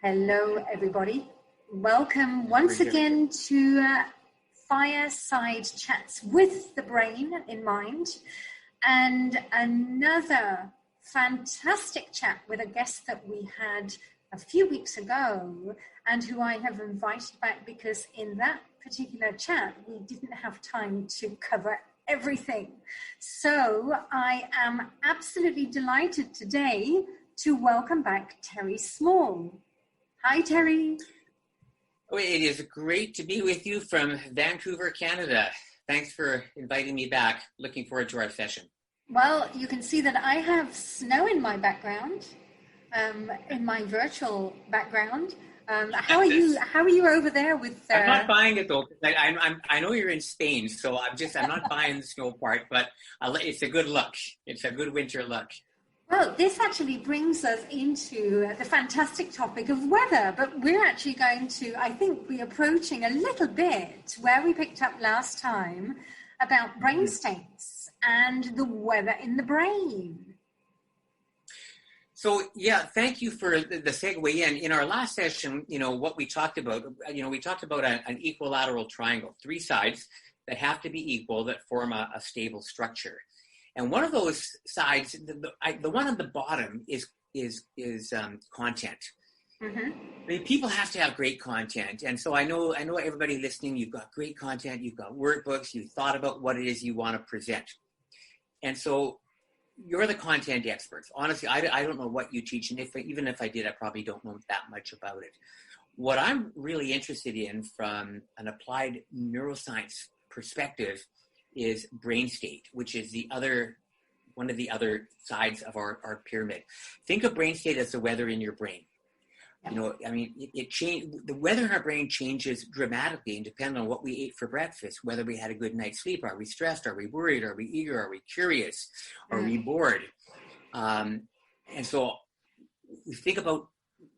Hello, everybody. Welcome once again to Fireside Chats with the Brain in Mind, and another fantastic chat with a guest that we had a few weeks ago and who I have invited back because in that particular chat we didn't have time to cover everything. So I am absolutely delighted today to welcome back Terry Small. Hi, Terry. Oh, it is great to be with you from Vancouver, Canada. Thanks for inviting me back. Looking forward to our session. Well, you can see that I have snow in my background, in my virtual background. How are you? How are you over there with? I'm not buying it though. I know you're in Spain, so I'm not buying the snow part. But it's a good look. It's a good winter look. Well, this actually brings us into the fantastic topic of weather, but we're actually going to, I think, be approaching a little bit where we picked up last time about brain states and the weather in the brain. So, yeah, thank you for the segue in. In our last session, what we talked about, we talked about an equilateral triangle, three sides that have to be equal that form a stable structure. And one of those sides, the one on the bottom is content. Mm-hmm. I mean, people have to have great content, and so I know everybody listening. You've got great content. You've got workbooks. You thought about what it is you want to present, and so you're the content experts. Honestly, I don't know what you teach, and even if I did, I probably don't know that much about it. What I'm really interested in from an applied neuroscience perspective is brain state, which is one of the other sides of our pyramid. Think of brain state as the weather in your brain. The weather in our brain changes dramatically and depends on what we ate for breakfast, whether we had a good night's sleep. Are we stressed? Are we worried? Are we eager? Are we curious? Are we bored? And so we think about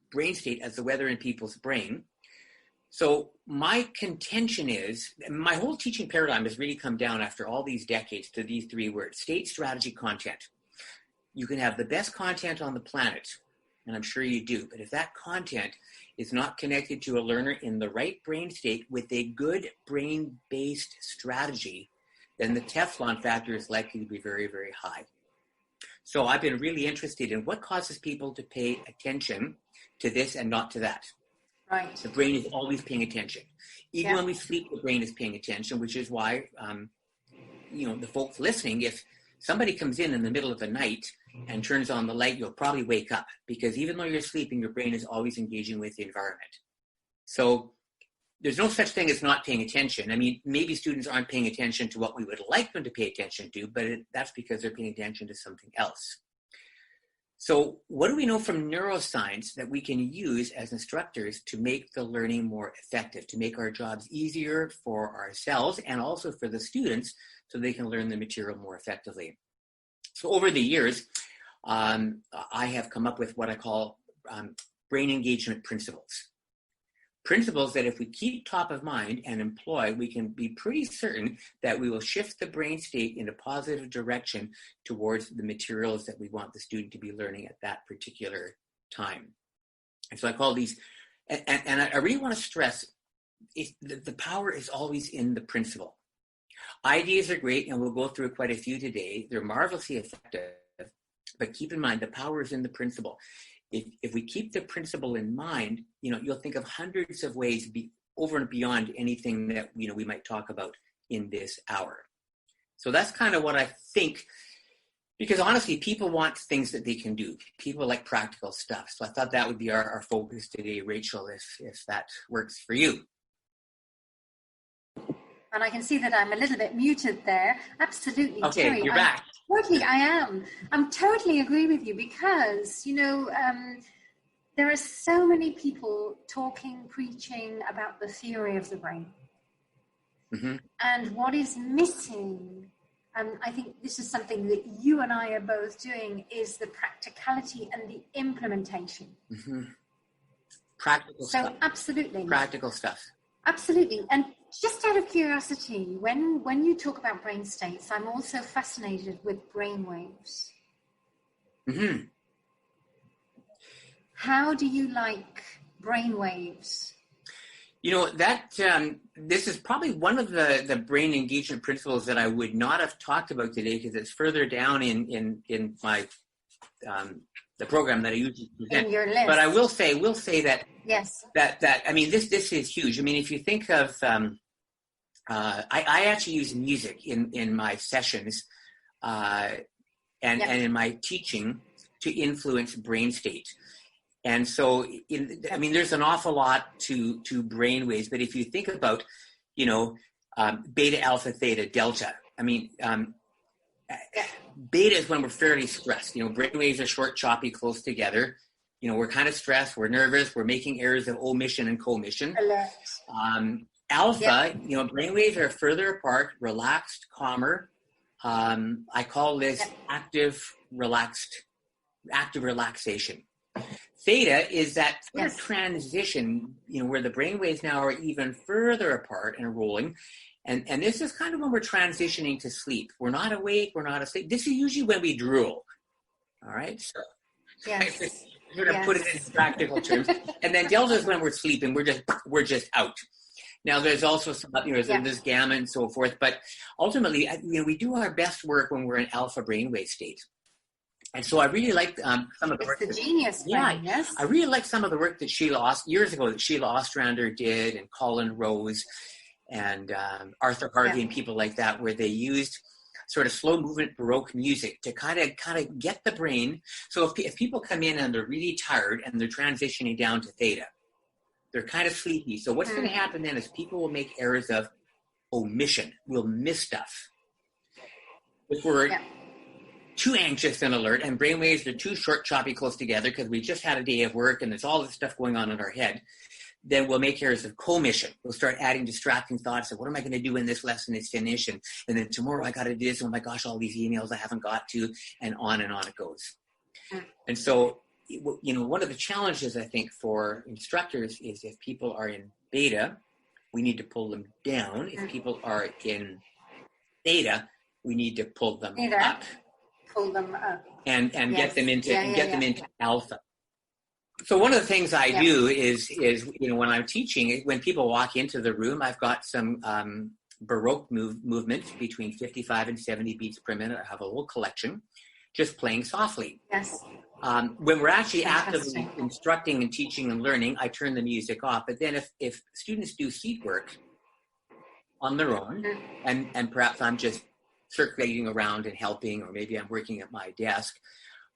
brain state as the weather in people's brain. So my contention is, my whole teaching paradigm has really come down after all these decades to these three words: state, strategy, content. You can have the best content on the planet, and I'm sure you do, but if that content is not connected to a learner in the right brain state with a good brain-based strategy, then the Teflon factor is likely to be very, very high. So I've been really interested in what causes people to pay attention to this and not to that. Right. The brain is always paying attention. Even when we sleep, the brain is paying attention, which is why, the folks listening, if somebody comes in the middle of the night and turns on the light, you'll probably wake up because even though you're sleeping, your brain is always engaging with the environment. So there's no such thing as not paying attention. I mean, maybe students aren't paying attention to what we would like them to pay attention to, but that's because they're paying attention to something else. So what do we know from neuroscience that we can use as instructors to make the learning more effective, to make our jobs easier for ourselves and also for the students so they can learn the material more effectively? So over the years, I have come up with what I call brain engagement principles. Principles that if we keep top of mind and employ, we can be pretty certain that we will shift the brain state in a positive direction towards the materials that we want the student to be learning at that particular time. And so I call these, and I really want to stress, the power is always in the principle. Ideas are great, and we'll go through quite a few today. They're marvelously effective, but keep in mind the power is in the principle. If we keep the principle in mind, you'll think of hundreds of ways over and beyond anything that we might talk about in this hour. So that's kind of what I think, because honestly, people want things that they can do. People like practical stuff. So I thought that would be our focus today, Rachel, if that works for you. And I can see that I'm a little bit muted there. Absolutely, okay, Terry. You're back. Totally, I am. I'm totally agree with you because, there are so many people talking, preaching about the theory of the brain. Mm-hmm. And what is missing, I think this is something that you and I are both doing, is the practicality and the implementation. Mm-hmm. Practical stuff. So absolutely. Practical stuff. Absolutely. And just out of curiosity, when you talk about brain states, I'm also fascinated with brain waves. Mm-hmm. How do you like brain waves? You know, that this is probably one of the brain engagement principles that I would not have talked about today, because it's further down in my the program that I usually present. In your list. But I will say that yes, that I mean, this is huge. I mean, if you think of I actually use music in my sessions and in my teaching to influence brain state. And so, I mean, there's an awful lot to brain waves. But if you think about, you know, beta, alpha, theta, delta, I mean, beta is when we're fairly stressed. You know, brain waves are short, choppy, close together. You know, we're kind of stressed, we're nervous, we're making errors of omission and commission. Alpha, you know, brain waves are further apart, relaxed, calmer. I call this active relaxation. Theta is that sort of transition, you know, where the brain waves now are even further apart and rolling. And this is kind of when we're transitioning to sleep. We're not awake, we're not asleep. This is usually when we drool. All right? So sort of put it in practical terms. And then delta is when we're sleeping, we're just out. Now there's also some, you know, there's gamma and so forth, but ultimately, you know, we do our best work when we're in alpha brainwave state. And so I really like some of the work. It's the genius brain, yes. I really like some of the work that years ago that Sheila Ostrander did, and Colin Rose and Arthur Harvey and people like that, where they used sort of slow movement Baroque music to kind of get the brain. So if people come in and they're really tired and they're transitioning down to theta, they're kind of sleepy. So what's going to happen then is people will make errors of omission. We'll miss stuff. If we're too anxious and alert, and brainwaves are too short, choppy, close together because we just had a day of work and there's all this stuff going on in our head, then we'll make errors of commission. We'll start adding distracting thoughts of what am I going to do when this lesson is finished? And then tomorrow I got to do this. Oh my gosh, all these emails I haven't got to, and on it goes. And so, you know, one of the challenges I think for instructors is if people are in beta, we need to pull them down. If people are in theta, we need to pull them up. Pull them up. And get them into them into alpha. So one of the things I do is, you know, when I'm teaching, when people walk into the room, I've got some Baroque movements between 55 and 70 beats per minute. I have a little collection, just playing softly. Yes. When we're actually actively instructing and teaching and learning, I turn the music off. But then if students do seat work on their own, and perhaps I'm just circulating around and helping, or maybe I'm working at my desk,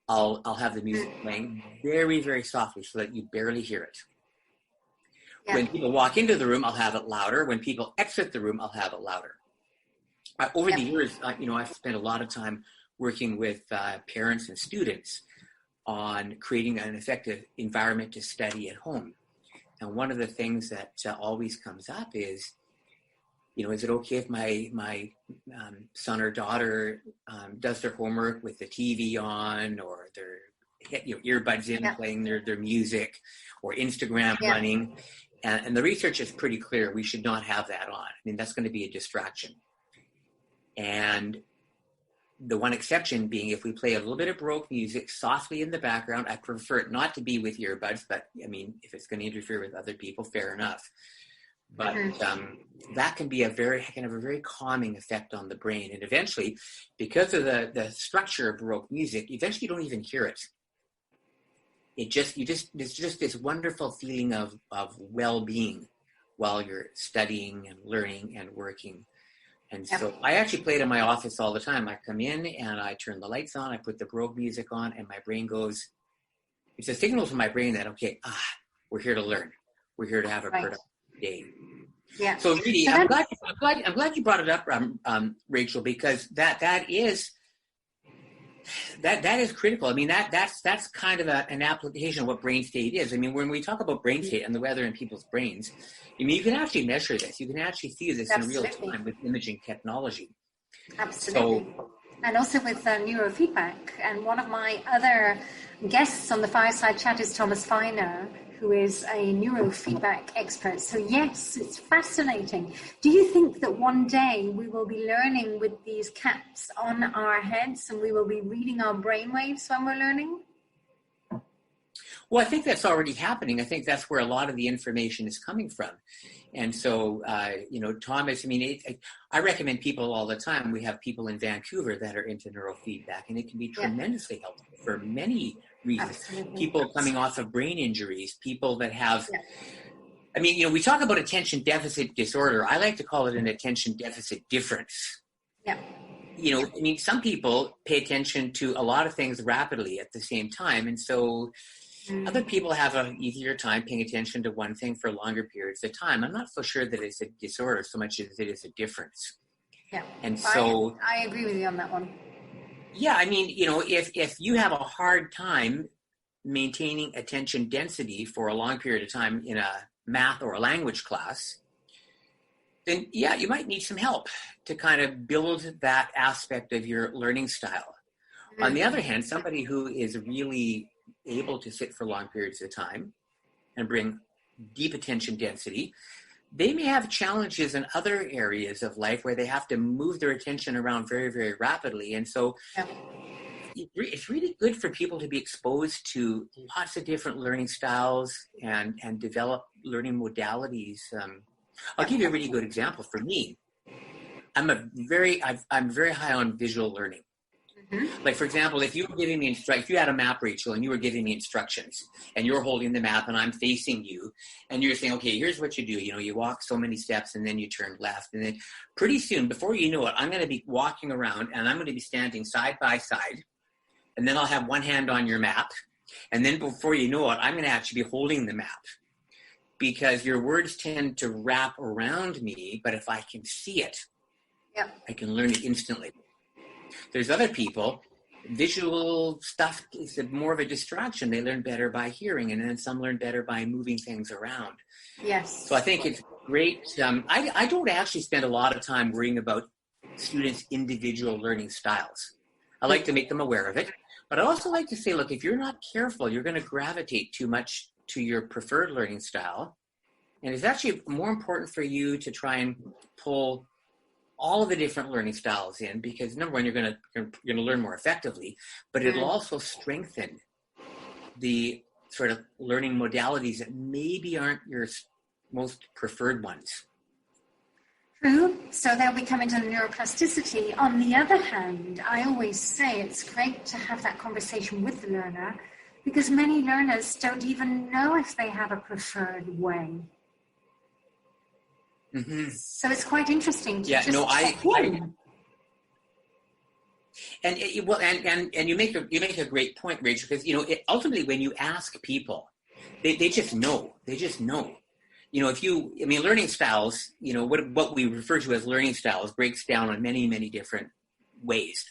I'll have the music playing very, very softly so that you barely hear it. Yeah. When people walk into the room, I'll have it louder. When people exit the room, I'll have it louder. Over the years, you know, I've spent a lot of time working with parents and students on creating an effective environment to study at home. And one of the things that always comes up is, you know, is it okay if my son or daughter does their homework with the TV on, or their earbuds in playing their music, or Instagram running? And the research is pretty clear. We should not have that on. I mean, that's going to be a distraction. And the one exception being if we play a little bit of Baroque music softly in the background. I prefer it not to be with earbuds, but I mean, if it's going to interfere with other people, fair enough. But that can be a very calming effect on the brain. And eventually, because of the structure of Baroque music, eventually you don't even hear it. It's just this wonderful feeling of well-being while you're studying and learning and working. And so I actually play it in my office all the time. I come in and I turn the lights on, I put the Baroque music on, and my brain goes, it's a signal to my brain that, okay, we're here to learn. We're here to have a productive day. Yeah. So really, I'm glad you brought it up, Rachel, because that is critical. I mean, that's kind of an application of what brain state is. I mean, when we talk about brain state and the weather in people's brains, I mean, you can actually measure this. You can actually see this in real time with imaging technology. Absolutely. And also with neurofeedback. And one of my other guests on the Fireside Chat is Thomas Feiner, who is a neurofeedback expert. So yes, it's fascinating. Do you think that one day we will be learning with these caps on our heads and we will be reading our brainwaves when we're learning? Well, I think that's already happening. I think that's where a lot of the information is coming from. And so, Thomas, I recommend people all the time. We have people in Vancouver that are into neurofeedback, and it can be tremendously helpful for many reasons. Absolutely. People coming off of brain injuries, people that have, we talk about attention deficit disorder. I like to call it an attention deficit difference. Yeah. Some people pay attention to a lot of things rapidly at the same time. And so other people have an easier time paying attention to one thing for longer periods of time. I'm not so sure that it's a disorder so much as it is a difference. Yeah. And so I agree with you on that one. Yeah. If you have a hard time maintaining attention density for a long period of time in a math or a language class, then you might need some help to kind of build that aspect of your learning style. Mm-hmm. On the other hand, somebody who is really able to sit for long periods of time and bring deep attention density, they may have challenges in other areas of life where they have to move their attention around very, very rapidly. And so it's really good for people to be exposed to lots of different learning styles and develop learning modalities. I'll give you a really good example. For me, I'm very high on visual learning. Mm-hmm. Like, for example, if you were giving me if you had a map, Rachel, and you were giving me instructions, and you're holding the map and I'm facing you, and you're saying, okay, here's what you do. You walk so many steps and then you turn left. And then pretty soon, before you know it, I'm going to be walking around and I'm going to be standing side by side. And then I'll have one hand on your map. And then before you know it, I'm going to actually be holding the map. Because your words tend to wrap around me, but if I can see it, I can learn it instantly. There's other people, visual stuff is more of a distraction. They learn better by hearing, and then some learn better by moving things around. Yes. So I think it's great. I don't actually spend a lot of time worrying about students' individual learning styles. I like to make them aware of it, but I also like to say, look, if you're not careful, you're going to gravitate too much to your preferred learning style. And it's actually more important for you to try and pull all of the different learning styles in, because number one, you're going to learn more effectively, but it'll also strengthen the sort of learning modalities that maybe aren't your most preferred ones. True. So then we come into the neuroplasticity. On the other hand, I always say it's great to have that conversation with the learner, because many learners don't even know if they have a preferred way. Mm-hmm. So it's quite interesting to check in. And you make a great point, Rachel, because ultimately when you ask people, they just know. They just know. Learning styles, what we refer to as learning styles breaks down on many, many different ways.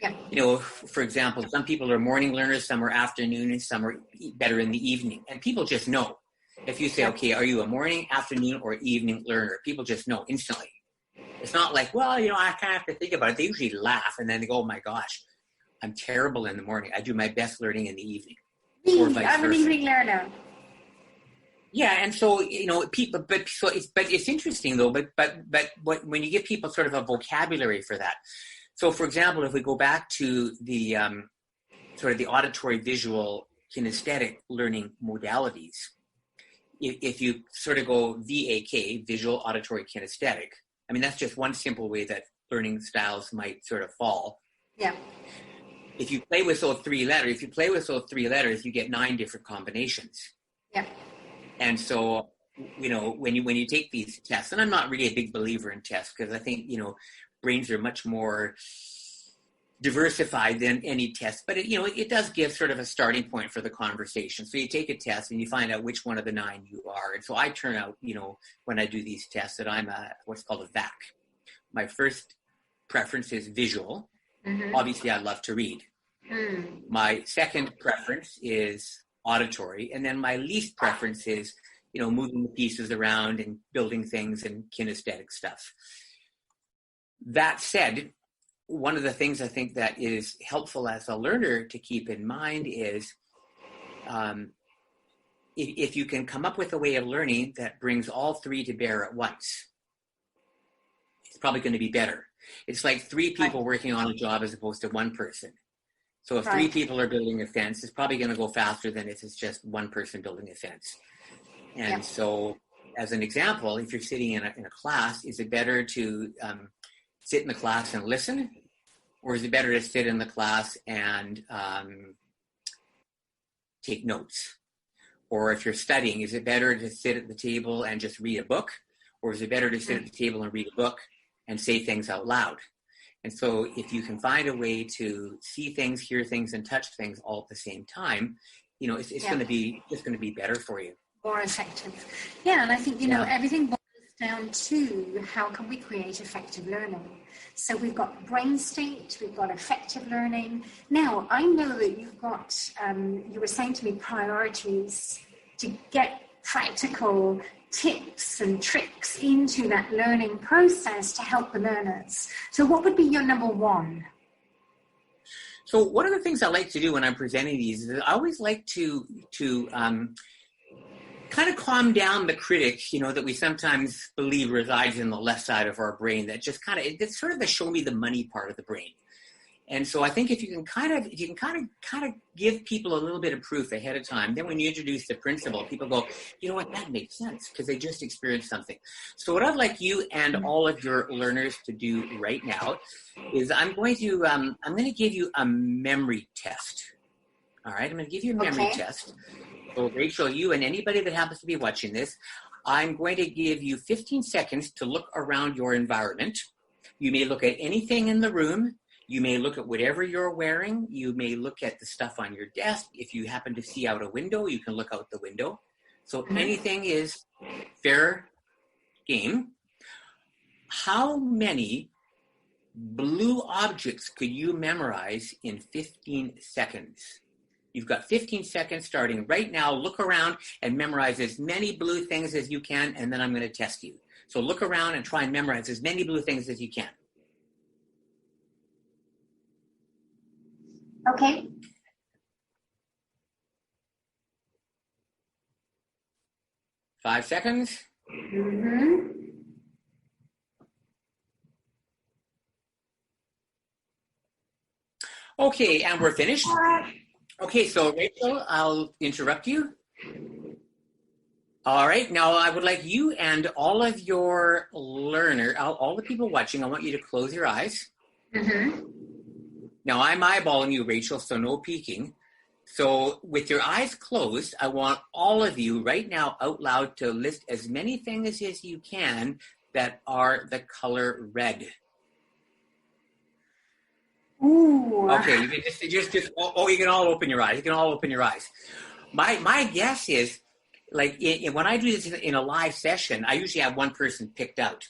Yeah. For example, some people are morning learners, some are afternoon, and some are better in the evening. And people just know. If you say, okay, are you a morning, afternoon, or evening learner? People just know instantly. It's not like, well, I kind of have to think about it. They usually laugh, and then they go, oh my gosh, I'm terrible in the morning. I do my best learning in the evening. Or vice versa. I'm an evening learner. Yeah, and so people, but it's interesting though. But when you give people sort of a vocabulary for that. So, for example, if we go back to the sort of the auditory, visual, kinesthetic learning modalities, if you sort of go VAK, visual, auditory, kinesthetic, that's just one simple way that learning styles might sort of fall. Yeah. If you play with those three letters, you get 9 different combinations. Yeah. And so, when you take these tests, and I'm not really a big believer in tests, because I think, brains are much more diversified than any test, but it does give sort of a starting point for the conversation. So you take a test and you find out which one of the 9 you are. And so I turn out, when I do these tests, that I'm what's called a VAC. My first preference is visual. Mm-hmm. Obviously, I love to read. Mm. My second preference is auditory. And then my least preference is, moving the pieces around and building things and kinesthetic stuff. That said, one of the things I think that is helpful as a learner to keep in mind is if you can come up with a way of learning that brings all 3 to bear at once, it's probably going to be better. It's like 3 people working on a job as opposed to 1 person. So if three people are building a fence, it's probably going to go faster than if it's just one person building a fence. And so, as an example, if you're sitting in a class, is it better to sit in the class and listen? Or is it better to sit in the class and take notes? Or if you're studying, is it better to sit at the table and just read a book? Or is it better to sit at the table and read a book and say things out loud? And so if you can find a way to see things, hear things, and touch things all at the same time, it's going to be better for you. More effective. Yeah, and I think, everything boils down to how can we create effective learning. So we've got brain state, we've got effective learning. Now, I know that you've got, you were saying to me, priorities to get practical tips and tricks into that learning process to help the learners. So what would be your number one? So one of the things I like to do when I'm presenting these is I always like to kind of calm down the critic, that we sometimes believe resides in the left side of our brain, that just it's sort of the show me the money part of the brain. And so I think if you can kind of give people a little bit of proof ahead of time, then when you introduce the principle, people go, you know what, that makes sense because they just experienced something. So what I'd like you and all of your learners to do right now is I'm going to give you a memory test. All right, I'm going to give you a memory test. So Rachel, you and anybody that happens to be watching this, I'm going to give you 15 seconds to look around your environment. You may look at anything in the room. You may look at whatever you're wearing. You may look at the stuff on your desk. If you happen to see out a window, you can look out the window. So anything is fair game. How many blue objects could you memorize in 15 seconds? You've got 15 seconds starting right now. Look around and memorize as many blue things as you can, and then I'm going to test you. So look around and try and memorize as many blue things as you can. Okay. Five seconds. Okay, and we're finished. Okay, so Rachel, I'll interrupt you. All right, now I would like you and all of your all the people watching, I want you to close your eyes. Now I'm eyeballing you, Rachel, so no peeking. So with your eyes closed, I want all of you right now out loud to list as many things as you can that are the color red. Ooh. Okay, you can just you can all open your eyes. You can all open your eyes. My guess is, like, when I do this in a live session, I usually have one person picked out.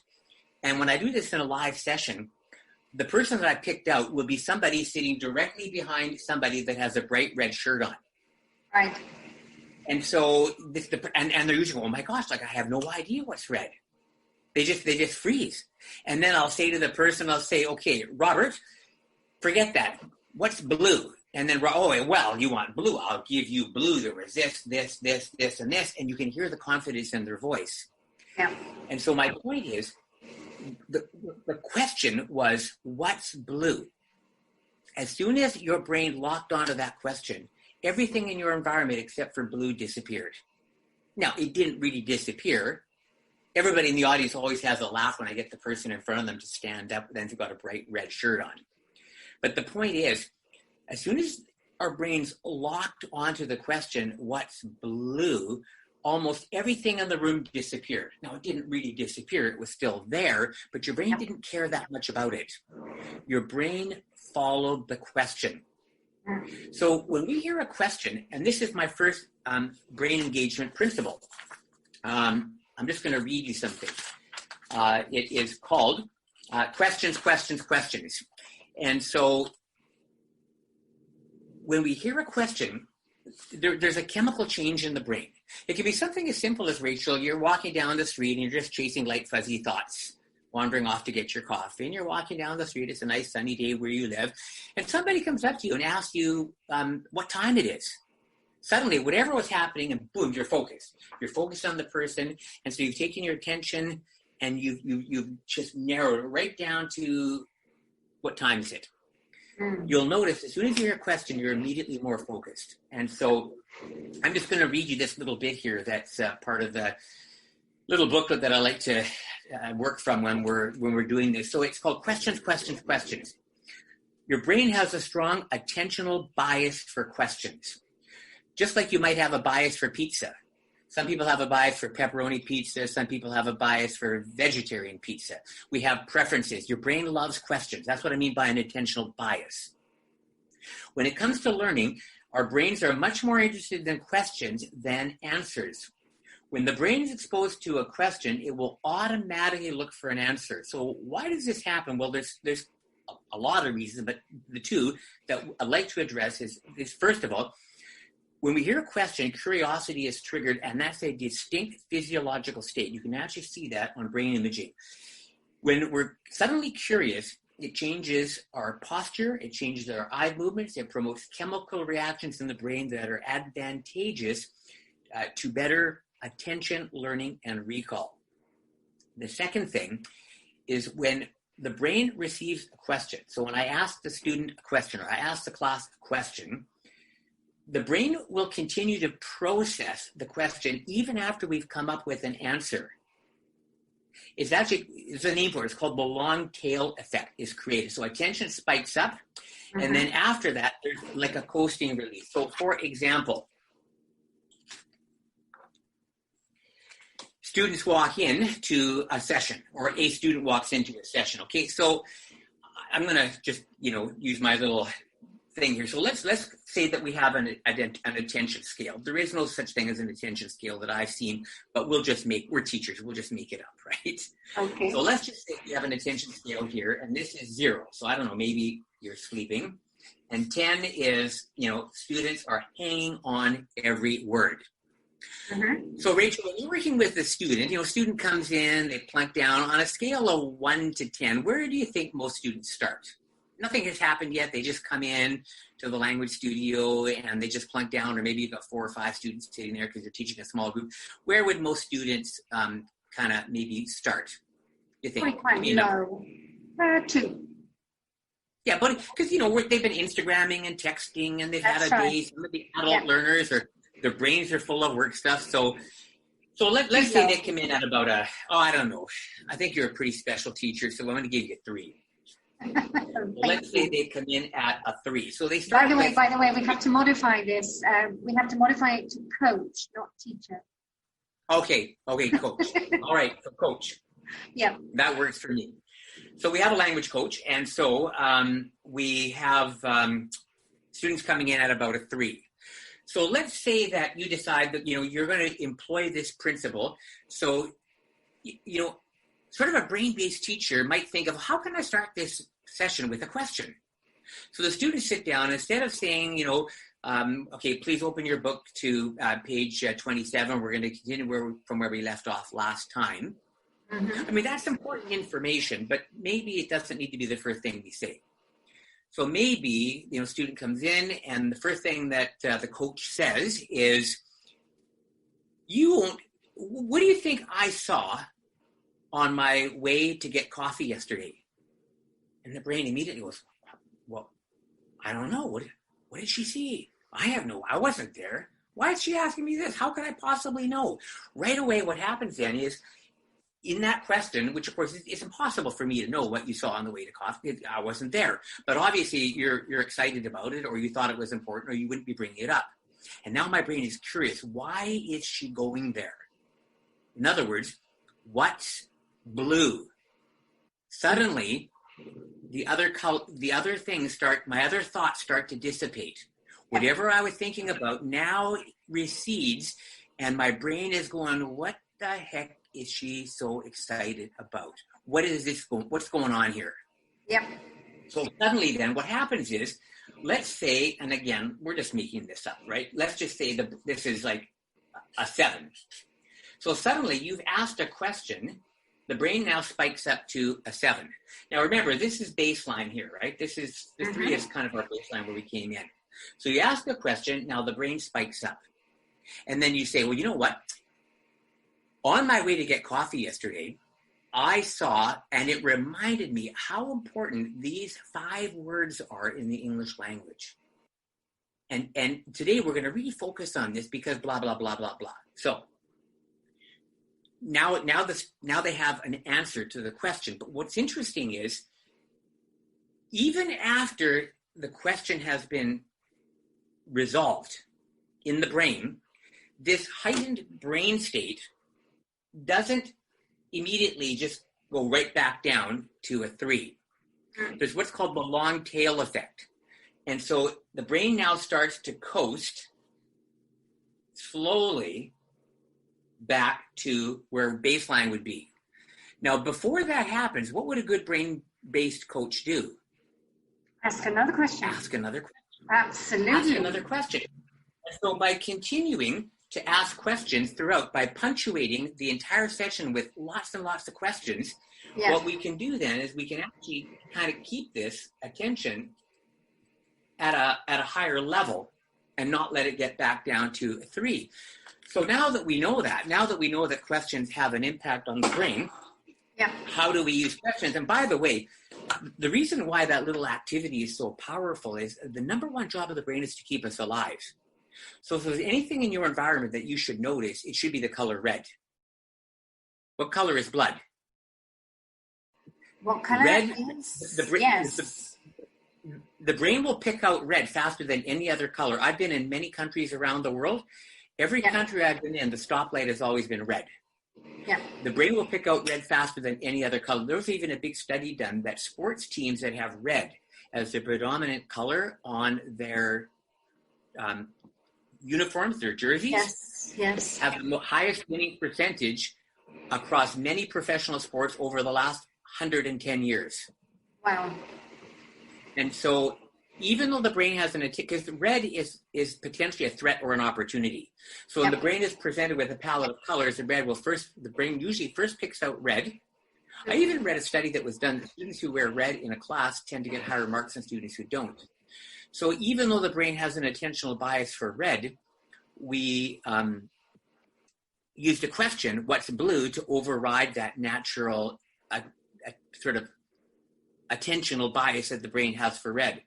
And when I do this in a live session, the person that I picked out will be somebody sitting directly behind somebody that has a bright red shirt on. Right. And so and they're usually, oh my gosh, like I have no idea what's red. They just freeze. And then I'll say to the person, okay, Robert, forget that. What's blue? And then, oh, well, you want blue. I'll give you blue. There was this, and this. And you can hear the confidence in their voice. Yeah. And so my point is, the question was, what's blue? As soon as your brain locked onto that question, everything in your environment except for blue disappeared. Now, it didn't really disappear. Everybody in the audience always has a laugh when I get the person in front of them to stand up, then they've got a bright red shirt on. But the point is, as soon as our brains locked onto the question, what's blue, almost everything in the room disappeared. Now, it didn't really disappear. It was still there, but your brain didn't care that much about it. Your brain followed the question. So when we hear a question, and this is my first brain engagement principle, I'm just going to read you something. It is called questions, questions, questions. And so when we hear a question, there's a chemical change in the brain. It can be something as simple as, Rachel, you're walking down the street and you're just chasing light, fuzzy thoughts, wandering off to get your coffee. And you're walking down the street. It's a nice sunny day where you live. And somebody comes up to you and asks you what time it is. Suddenly, whatever was happening, and boom, you're focused. You're focused on the person. And so you've taken your attention and you've just narrowed it right down to what time is it. you'll notice as soon as you hear a question, you're immediately more focused. And so I'm just going to read you this little bit here that's part of the little booklet that I like to work from when we're doing this. So it's called Questions, Questions, Questions. Your brain has a strong attentional bias for questions. Just like you might have a bias for pizza. Some people have a bias for pepperoni pizza. Some people have a bias for vegetarian pizza. We have preferences. Your brain loves questions. That's what I mean by an attentional bias. When it comes to learning, our brains are much more interested in questions than answers. When the brain is exposed to a question, it will automatically look for an answer. So why does this happen? Well, there's a lot of reasons, but the two that I'd like to address is first of all, when we hear a question, curiosity is triggered, and that's a distinct physiological state. You can actually see that on brain imaging. When we're suddenly curious, it changes our posture, it changes our eye movements, it promotes chemical reactions in the brain that are advantageous to better attention, learning, and recall. The second thing is when the brain receives a question. So when I ask the student a question, or I ask the class a question, the brain will continue to process the question even after we've come up with an answer. It's a name for it. It's called the long tail effect is created. So attention spikes up, and then after that, there's like a coasting release. So for example, students walk in to a session, or a student walks into a session. Okay, so I'm going to just, use my little thing here. So let's say that we have an attention scale. There is no such thing as an attention scale that I've seen, but we're teachers, we'll just make it up, right? Okay. So let's just say we have an attention scale here, and this is 0. So I don't know, maybe you're sleeping. And 10 is, students are hanging on every word. So Rachel, when you're working with a student, student comes in, they plunk down on a scale of 1 to 10. Where do you think most students start? Nothing has happened yet. They just come in to the language studio and they just plunk down, or maybe you've got 4 or 5 students sitting there because you're teaching a small group. Where would most students kind of maybe start, you think? Quite low. 2. Yeah, but because, they've been Instagramming and texting, and they've had a day. Some of the adult learners, or their brains are full of work stuff. So let's say they come in at about I don't know. I think you're a pretty special teacher, so I'm going to give you a 3. Let's say they come in at a 3. So they start. By the way, we have to modify this. We have to modify it to coach, not teacher. Okay, coach. All right, so coach. Yeah. That works for me. So we have a language coach, and so we have students coming in at about a 3. So let's say that you decide that, you're going to employ this principle. So, sort of a brain-based teacher might think of, how can I start this session with a question? So the students sit down, instead of saying, okay, please open your book to page 27. We're going to continue from where we left off last time. I mean, that's important information, but maybe it doesn't need to be the first thing we say. So maybe, student comes in and the first thing that the coach says is, what do you think I saw on my way to get coffee yesterday? And the brain immediately goes, well, I don't know. What did she see? I wasn't there. Why is she asking me this? How could I possibly know? Right away, what happens then is, in that question, which of course it's impossible for me to know what you saw on the way to coffee. I wasn't there. But obviously you're excited about it, or you thought it was important, or you wouldn't be bringing it up. And now my brain is curious. Why is she going there? In other words, what's blue? Suddenly, my other thoughts start to dissipate. Whatever I was thinking about now recedes, and my brain is going, what the heck is she so excited about? What's going on here? Yep. So suddenly then what happens is, let's say, and again, we're just making this up, right? Let's just say that this is like a 7. So suddenly you've asked a question, the brain now spikes up to a 7. Now remember, this is baseline here, right? The 3 is kind of our baseline where we came in. So you ask a question, now the brain spikes up. And then you say, well, you know what? On my way to get coffee yesterday, I saw, and it reminded me how important these 5 words are in the English language. And today we're going to really focus on this because blah, blah, blah, blah, blah. So now they have an answer to the question. But what's interesting is, even after the question has been resolved in the brain, this heightened brain state doesn't immediately just go right back down to a 3. There's what's called the long tail effect. And so the brain now starts to coast slowly back to where baseline would be. Now, before that happens, what would a good brain-based coach do? Ask another question. Ask another question. Absolutely. Ask another question. And so by continuing to ask questions throughout, by punctuating the entire session with lots and lots of questions, what we can do then is we can actually kind of keep this attention at a higher level and not let it get back down to 3. So now that we know that questions have an impact on the brain, how do we use questions? And by the way, the reason why that little activity is so powerful is the number one job of the brain is to keep us alive. So if there's anything in your environment that you should notice, it should be the color red. What color is blood? What color red is? The brain will pick out red faster than any other color. I've been in many countries around the world. Every country I've been in, the stoplight has always been red. The brain will pick out red faster than any other color. There was even a big study done that sports teams that have red as the predominant color on their uniforms, their jerseys, have the highest winning percentage across many professional sports over the last 110 years. Wow. And so even though the brain has because red is potentially a threat or an opportunity. So when the brain is presented with a palette of colors, the brain usually first picks out red. I even read a study that was done that students who wear red in a class tend to get higher marks than students who don't. So even though the brain has an attentional bias for red, we used a question, what's blue, to override that natural sort of attentional bias that the brain has for red.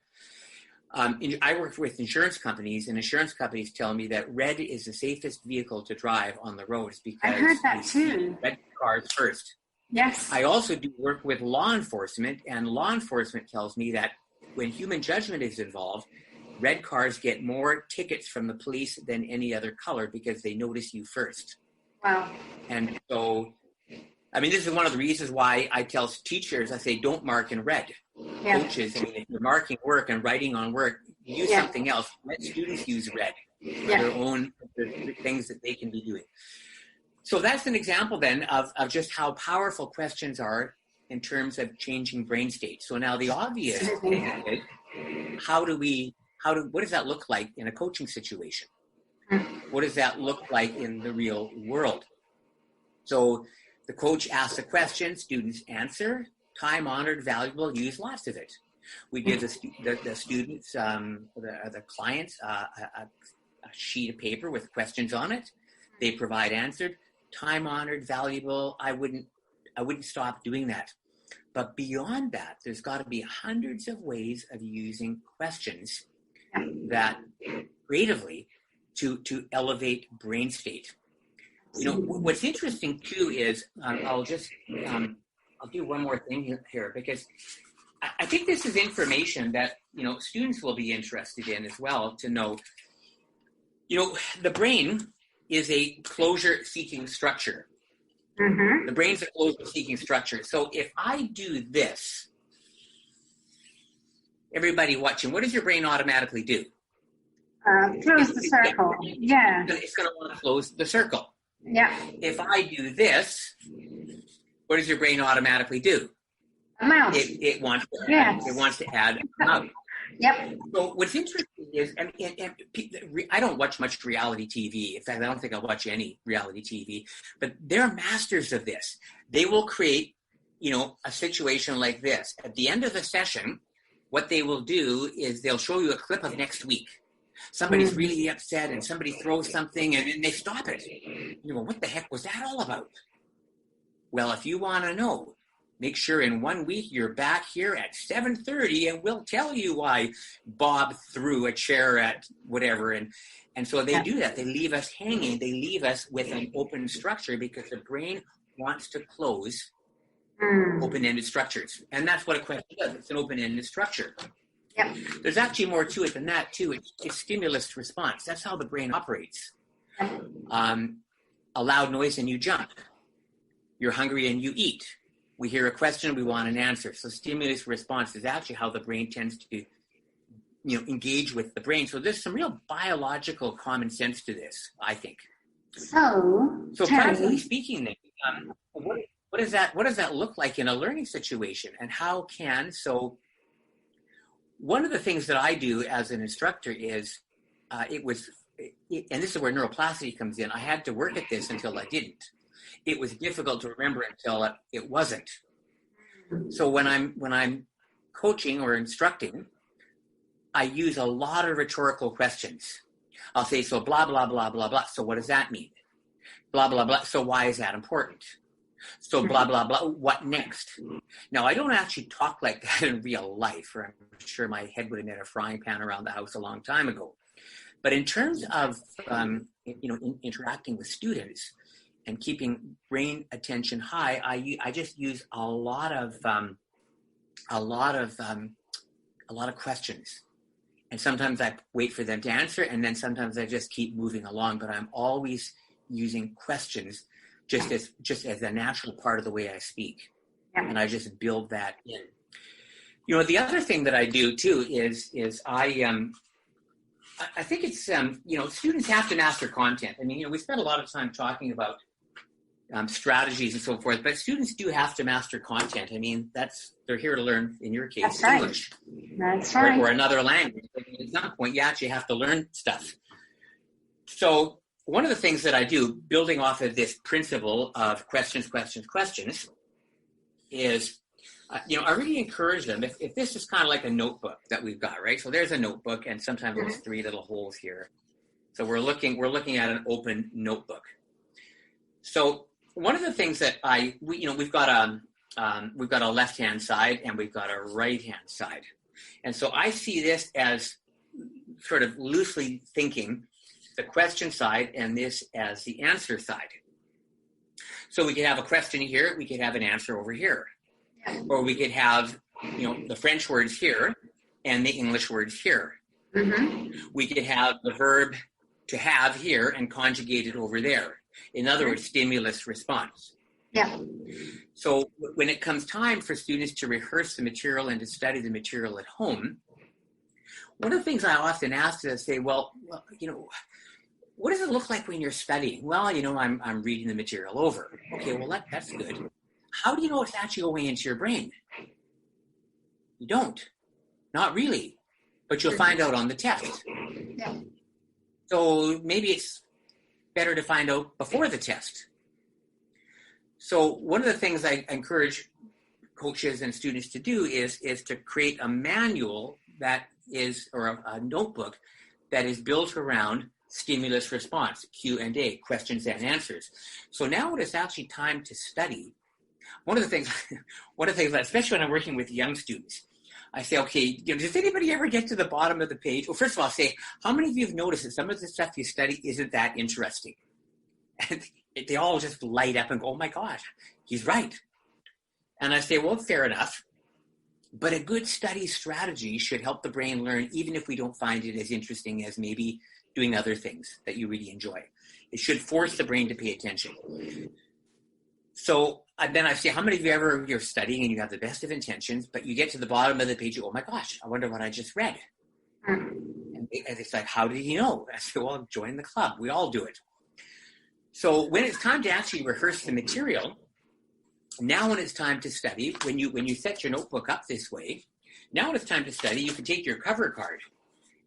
I work with insurance companies, and insurance companies tell me that red is the safest vehicle to drive on the roads because I heard that too. Red cars first. Yes. I also do work with law enforcement, and law enforcement tells me that when human judgment is involved, red cars get more tickets from the police than any other color because they notice you first. Wow. And so, I mean, this is one of the reasons why I tell teachers, I say, don't mark in red. Coaches, I mean, if you're marking work and writing on work, use something else. Let students use red for their own things that they can be doing. So that's an example then of just how powerful questions are in terms of changing brain state. So now the obvious thing is, what does that look like in a coaching situation? What does that look like in the real world? So the coach asks a question, students answer, time-honored, valuable, use lots of it. We give the students, the clients, a sheet of paper with questions on it. They provide answered, time-honored, valuable. I wouldn't stop doing that. But beyond that, there's got to be hundreds of ways of using questions that creatively to elevate brain state. You know, what's interesting too is I'll do one more thing here because I think this is information that, you know, students will be interested in as well to know. You know, the brain is a closure-seeking structure. The brain's a closure-seeking structure. So if I do this, everybody watching, what does your brain automatically do? Close the circle. Yeah. It's going to want to close the circle. Yeah. If I do this, what does your brain automatically do? A mouse. It wants to add a mouse. Yep. So what's interesting is, I don't watch much reality TV. In fact, I don't think I watch any reality TV. But they're masters of this. They will create, you know, a situation like this. At the end of the session, what they will do is they'll show you a clip of next week. Somebody's really upset and somebody throws something and then they stop it. You know, what the heck was that all about? Well, if you want to know, make sure in 1 week you're back here at 7:30 and we'll tell you why Bob threw a chair at whatever. And so they do that. They leave us hanging. They leave us with an open structure because the brain wants to close open-ended structures. And that's what a question does. It's an open-ended structure. Yep. There's actually more to it than that, too. It's stimulus response. That's how the brain operates. A loud noise and you jump. You're hungry and you eat. We hear a question, we want an answer. So stimulus response is actually how the brain tends to, engage with the brain. So there's some real biological common sense to this, I think. So practically speaking, then, what does that look like in a learning situation, and how one of the things that I do as an instructor is, and this is where neuroplasticity comes in. I had to work at this until I didn't. It was difficult to remember until it wasn't. So when I'm coaching or instructing, I use a lot of rhetorical questions. I'll say, so blah, blah, blah, blah, blah. So what does that mean? Blah, blah, blah. So why is that important? So blah, blah, blah. What next? Now, I don't actually talk like that in real life, or I'm sure my head would have made a frying pan around the house a long time ago. But in terms of, interacting with students and keeping brain attention high, I just use a lot of questions. And sometimes I wait for them to answer, and then sometimes I just keep moving along. But I'm always using questions just as a natural part of the way I speak. And I just build that in. The other thing that I do too is I think it's, students have to master content. I mean, we spend a lot of time talking about strategies and so forth, but students do have to master content. I mean, they're here to learn, in your case, English. That's right. Or another language. At some point, you actually have to learn stuff. So one of the things that I do, building off of this principle of questions, is, I really encourage them, if this is kind of like a notebook that we've got, right? So there's a notebook, and sometimes there's 3 little holes here. So we're looking at an open notebook. So one of the things that we've got a left-hand side and we've got a right-hand side. And so I see this as sort of loosely thinking the question side and this as the answer side. So we could have a question here, we could have an answer over here. Or we could have, the French words here and the English words here. We could have the verb to have here and conjugate it over there. In other words, stimulus response. Yeah. So when it comes time for students to rehearse the material and to study the material at home, one of the things I often ask is, I say, well, what does it look like when you're studying? Well, I'm reading the material over. Okay, well, that's good. How do you know it's actually going into your brain? You don't. Not really. But you'll find out on the test. Yeah. So maybe it's better to find out before the test. So one of the things I encourage coaches and students to do is to create a manual or a notebook that is built around stimulus response, Q&A, questions and answers. So now when it's actually time to study, one of the things that, especially when I'm working with young students, I say, okay, does anybody ever get to the bottom of the page? Well, first of all, I'll say, how many of you have noticed that some of the stuff you study isn't that interesting? And they all just light up and go, oh my gosh, he's right. And I say, well, fair enough. But a good study strategy should help the brain learn, even if we don't find it as interesting as maybe doing other things that you really enjoy. It should force the brain to pay attention. So then I say, how many of you you're studying and you have the best of intentions, but you get to the bottom of the page, you go, oh my gosh, I wonder what I just read. And it's like, how did you know? I say, well, join the club. We all do it. So when it's time to actually rehearse the material, now when it's time to study, when you set your notebook up this way, now when it's time to study, you can take your cover card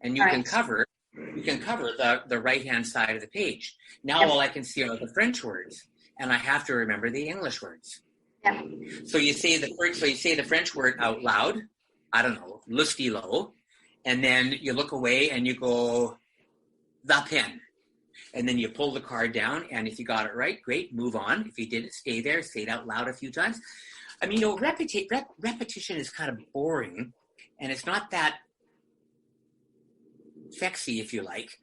and you can cover the right-hand side of the page. Now all I can see are the French words. And I have to remember the English words. Yeah. So you say the French word out loud. I don't know, le stylo, and then you look away and you go, the pen. And then you pull the card down, and if you got it right, great, move on. If you didn't, stay there, say it out loud a few times. I mean, repetition is kind of boring, and it's not that sexy, if you like.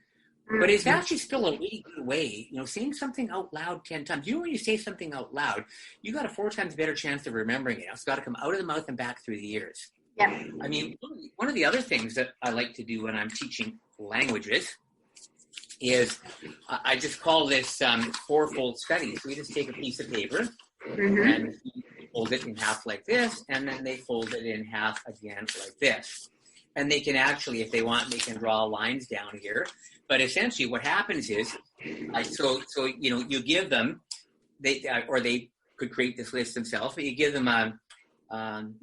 But it's actually still a really good way, saying something out loud 10 times. When you say something out loud, you got a 4 times better chance of remembering it. It's got to come out of the mouth and back through the ears. Yeah. I mean, one of the other things that I like to do when I'm teaching languages is I just call this fourfold study. So you just take a piece of paper and fold it in half like this, and then they fold it in half again like this. And they can actually, if they want, they can draw lines down here. But essentially what happens is, you give them, they could create this list themselves, but you give them,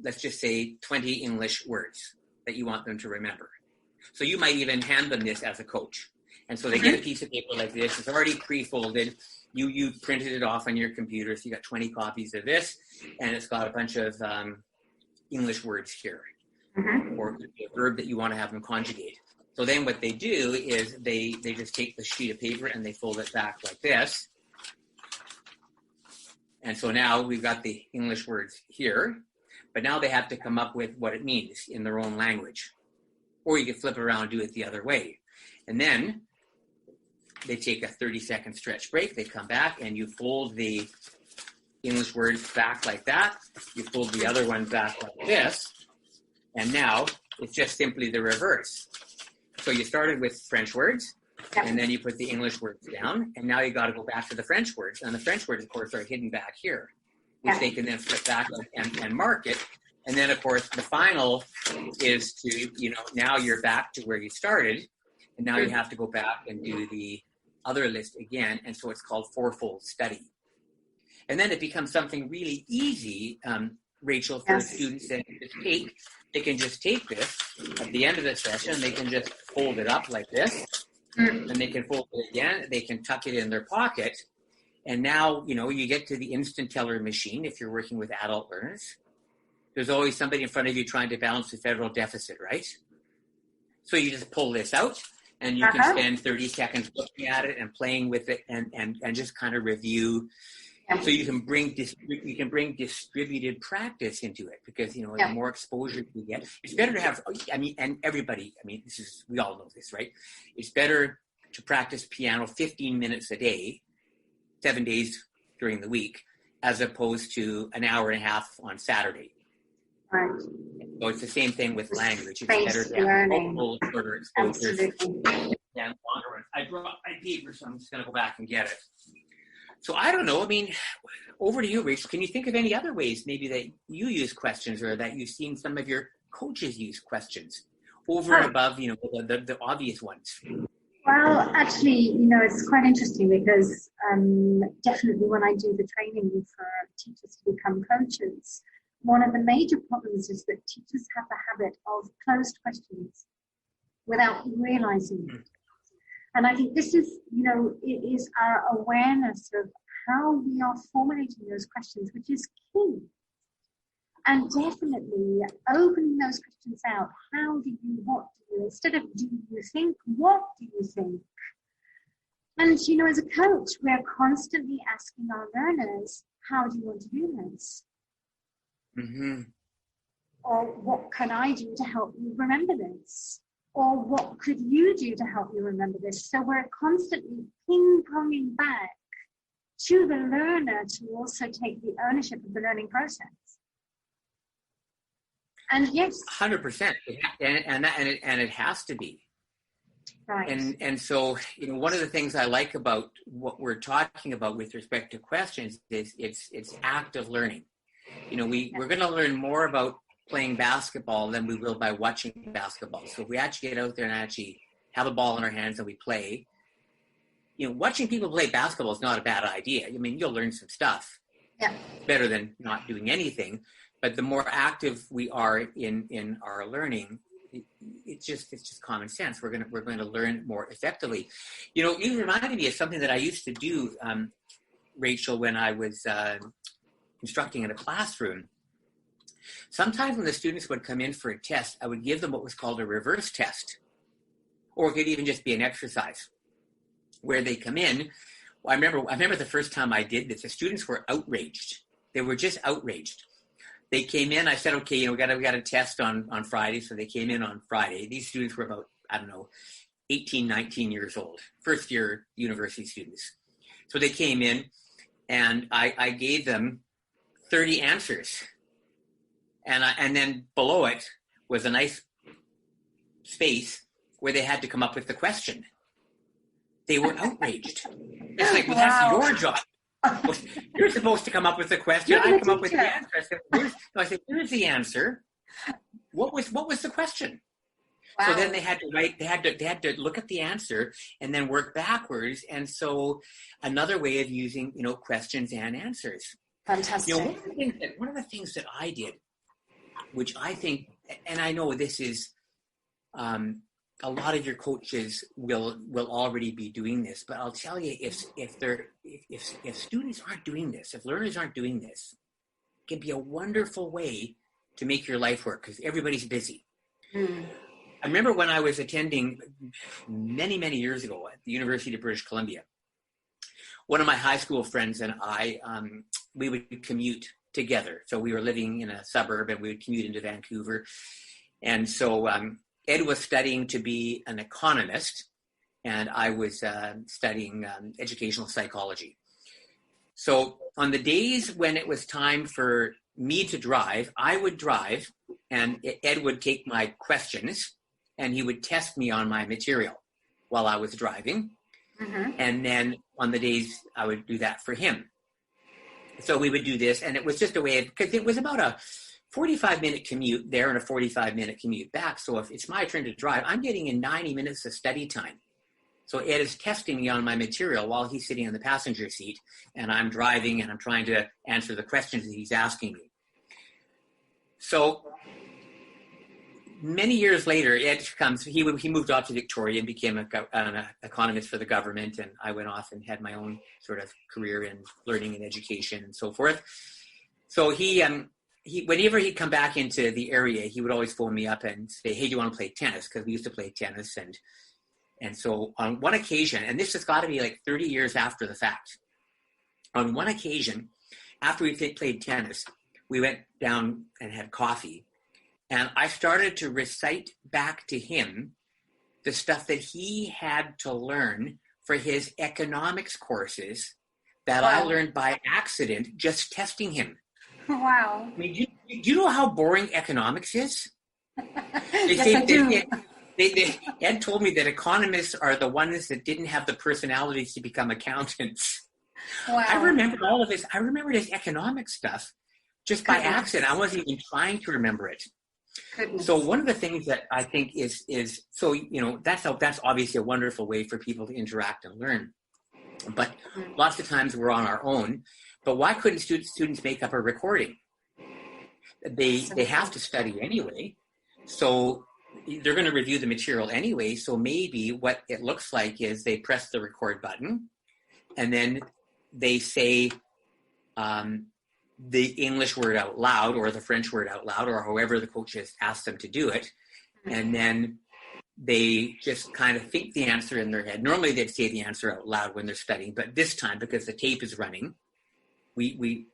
let's just say 20 English words that you want them to remember. So you might even hand them this as a coach. And so they get a piece of paper like this. It's already pre-folded. You printed it off on your computer. So you got 20 copies of this, and it's got a bunch of English words here, or a verb that you want to have them conjugate. So then what they do is they just take the sheet of paper and they fold it back like this. And so now we've got the English words here, but now they have to come up with what it means in their own language. Or you can flip it around and do it the other way. And then they take a 30-second stretch break. They come back and you fold the English words back like that. You fold the other one back like this. And now it's just simply the reverse. So you started with French words, and then you put the English words down, and now you got to go back to the French words. And the French words, of course, are hidden back here, which they can then flip back and mark it. And then, of course, the final is to, now you're back to where you started, and now you have to go back and do the other list again. And so it's called fourfold study. And then it becomes something really easy, Rachel, for students that they can just take this at the end of the session. They can just fold it up like this, and they can fold it again. They can tuck it in their pocket. And now, you get to the instant teller machine if you're working with adult learners. There's always somebody in front of you trying to balance the federal deficit, right? So you just pull this out, and you can spend 30 seconds looking at it and playing with it and just kind of review. So you can bring distributed practice into it, because the more exposure you get, it's better to have. And everybody. We all know this, right? It's better to practice piano 15 minutes a day, 7 days during the week, as opposed to an hour and a half on Saturday. Right. So it's the same thing with language. It's better to have multiple shorter exposures than longer ones. I brought my paper, so I'm just going to go back and get it. So I don't know. Over to you, Rachel. Can you think of any other ways maybe that you use questions, or that you've seen some of your coaches use questions over and above, the obvious ones? Well, actually, it's quite interesting, because definitely when I do the training for teachers to become coaches, one of the major problems is that teachers have the habit of closed questions without realizing it. And I think this is, it is our awareness of how we are formulating those questions, which is key. And definitely opening those questions out. How do you, what do you, instead of do you think, what do you think? And, as a coach, we're constantly asking our learners, how do you want to do this? Or what can I do to help you remember this? Or what could you do to help you remember this? So we're constantly ping-ponging back to the learner to also take the ownership of the learning process. And yes, 100%, and it has to be. Right. And so, one of the things I like about what we're talking about with respect to questions is it's active learning. We're going to learn more about playing basketball than we will by watching basketball. So if we actually get out there and actually have a ball in our hands and we play, watching people play basketball is not a bad idea. You'll learn some stuff. Yeah. Better than not doing anything. But the more active we are in our learning, it's just common sense. We're going to learn more effectively. You reminded me of something that I used to do, Rachel, when I was instructing in a classroom. Sometimes when the students would come in for a test, I would give them what was called a reverse test, or it could even just be an exercise. where they come in. Well, I remember the first time I did this, the students were outraged. They were just outraged. They came in, I said, okay, we got a test on Friday. So they came in on Friday. These students were about, 18, 19 years old, first year university students. So they came in and I gave them 30 answers. And then below it was a nice space where they had to come up with the question. They were outraged. It's like, well, that's your job. You're supposed to come up with the question. I come up with the answer. I said, here's the answer. What was the question? Wow. So then they had to look at the answer and then work backwards. And so another way of using, questions and answers. Fantastic. One of the things that I did, which I think, and I know this is, a lot of your coaches will already be doing this, but I'll tell you, if students aren't doing this, if learners aren't doing this, it can be a wonderful way to make your life work because everybody's busy. I remember when I was attending many, many years ago at the University of British Columbia, one of my high school friends and I, we would commute together. So we were living in a suburb and we would commute into Vancouver. And so Ed was studying to be an economist, and I was studying educational psychology. So on the days when it was time for me to drive, I would drive, and Ed would take my questions, and he would test me on my material while I was driving. Mm-hmm. And then on the days, I would do that for him. So we would do this, and it was just a way of, because it was about a 45-minute commute there and a 45-minute commute back. So if it's my turn to drive, I'm getting in 90 minutes of study time. So Ed is testing me on my material while he's sitting in the passenger seat, and I'm driving and I'm trying to answer the questions that he's asking me. So many years later, Ed comes, he moved off to Victoria and became an economist for the government, and I went off and had my own sort of career in learning and education and so forth. So he whenever he'd come back into the area, he would always phone me up and say, hey, do you want to play tennis? Because we used to play tennis. And so on one occasion, and this has got to be like 30 years after the fact, on one occasion, after we played tennis, we went down and had coffee. And I started to recite back to him the stuff that he had to learn for his economics courses that wow. I learned by accident just testing him. Wow. I mean, do you know how boring economics is? I do. Ed told me that economists are the ones that didn't have the personalities to become accountants. Wow. I remembered all of this. I remembered his economic stuff just by accident. I wasn't even trying to remember it. Goodness. So one of the things that I think is so, that's obviously a wonderful way for people to interact and learn. But lots of times we're on our own. But why couldn't students make up a recording? They have to study anyway. So they're going to review the material anyway. So maybe what it looks like is they press the record button and then they say the English word out loud or the French word out loud or however the coach has asked them to do it. And then they just kind of think the answer in their head. Normally they'd say the answer out loud when they're studying, but this time because the tape is running, we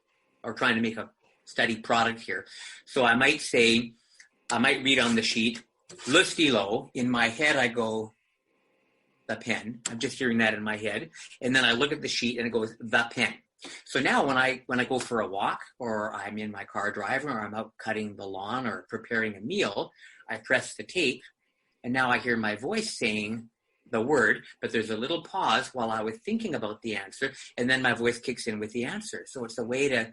are trying to make a study product here. So I might read on the sheet, le stylo. In my head, I go, the pen. I'm just hearing that in my head. And then I look at the sheet and it goes, the pen. So now when I go for a walk or I'm in my car driving or I'm out cutting the lawn or preparing a meal, I press the tape and now I hear my voice saying the word, but there's a little pause while I was thinking about the answer, and then my voice kicks in with the answer. So it's a way to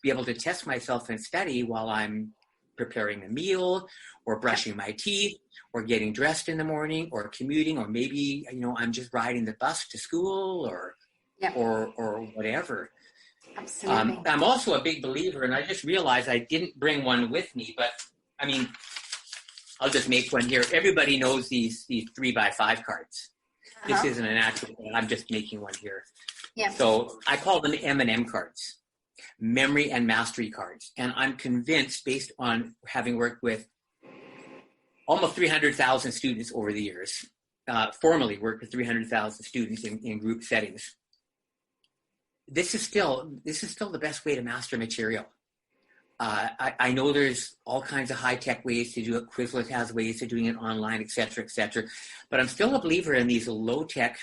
be able to test myself and study while I'm preparing a meal or brushing my teeth or getting dressed in the morning or commuting, or maybe, I'm just riding the bus to school or whatever. Absolutely. I'm also a big believer, and I just realized I didn't bring one with me, but I mean, I'll just make one here. Everybody knows these 3x5 cards. Uh-huh. This isn't an actual one. I'm just making one here. Yeah. So I call them M&M cards, memory and mastery cards. And I'm convinced, based on having worked with almost 300,000 students over the years, formally worked with 300,000 students in group settings. This is still the best way to master material. I know there's all kinds of high-tech ways to do it. Quizlet has ways of doing it online, et cetera, but I'm still a believer in these low-tech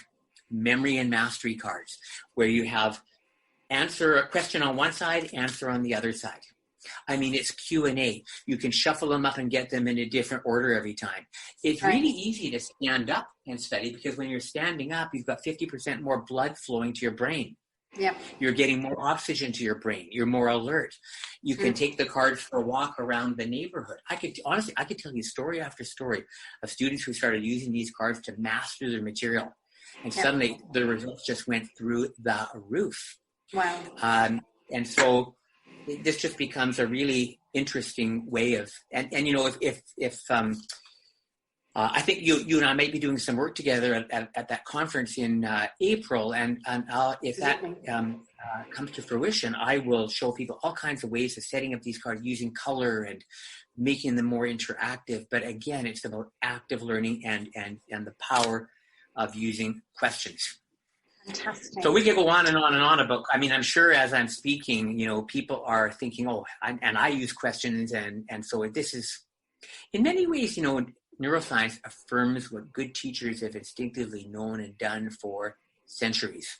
memory and mastery cards where you have answer a question on one side, answer on the other side. I mean, it's Q&A. You can shuffle them up and get them in a different order every time. It's really easy to stand up and study because when you're standing up, you've got 50% more blood flowing to your brain. Yeah. You're getting more oxygen to your brain. You're more alert. You can take the cards for a walk around the neighborhood. I could tell you story after story of students who started using these cards to master their material. And suddenly the results just went through the roof. Wow. And so this just becomes a really interesting way of, and you know, if I think you and I might be doing some work together at that conference in April, and if that comes to fruition, I will show people all kinds of ways of setting up these cards using color and making them more interactive. But again, it's about active learning and the power of using questions. Fantastic. So we could go on and on and on about, I mean, I'm sure as I'm speaking, you know, people are thinking, oh, and I use questions. And so this is, in many ways, you know, neuroscience affirms what good teachers have instinctively known and done for centuries.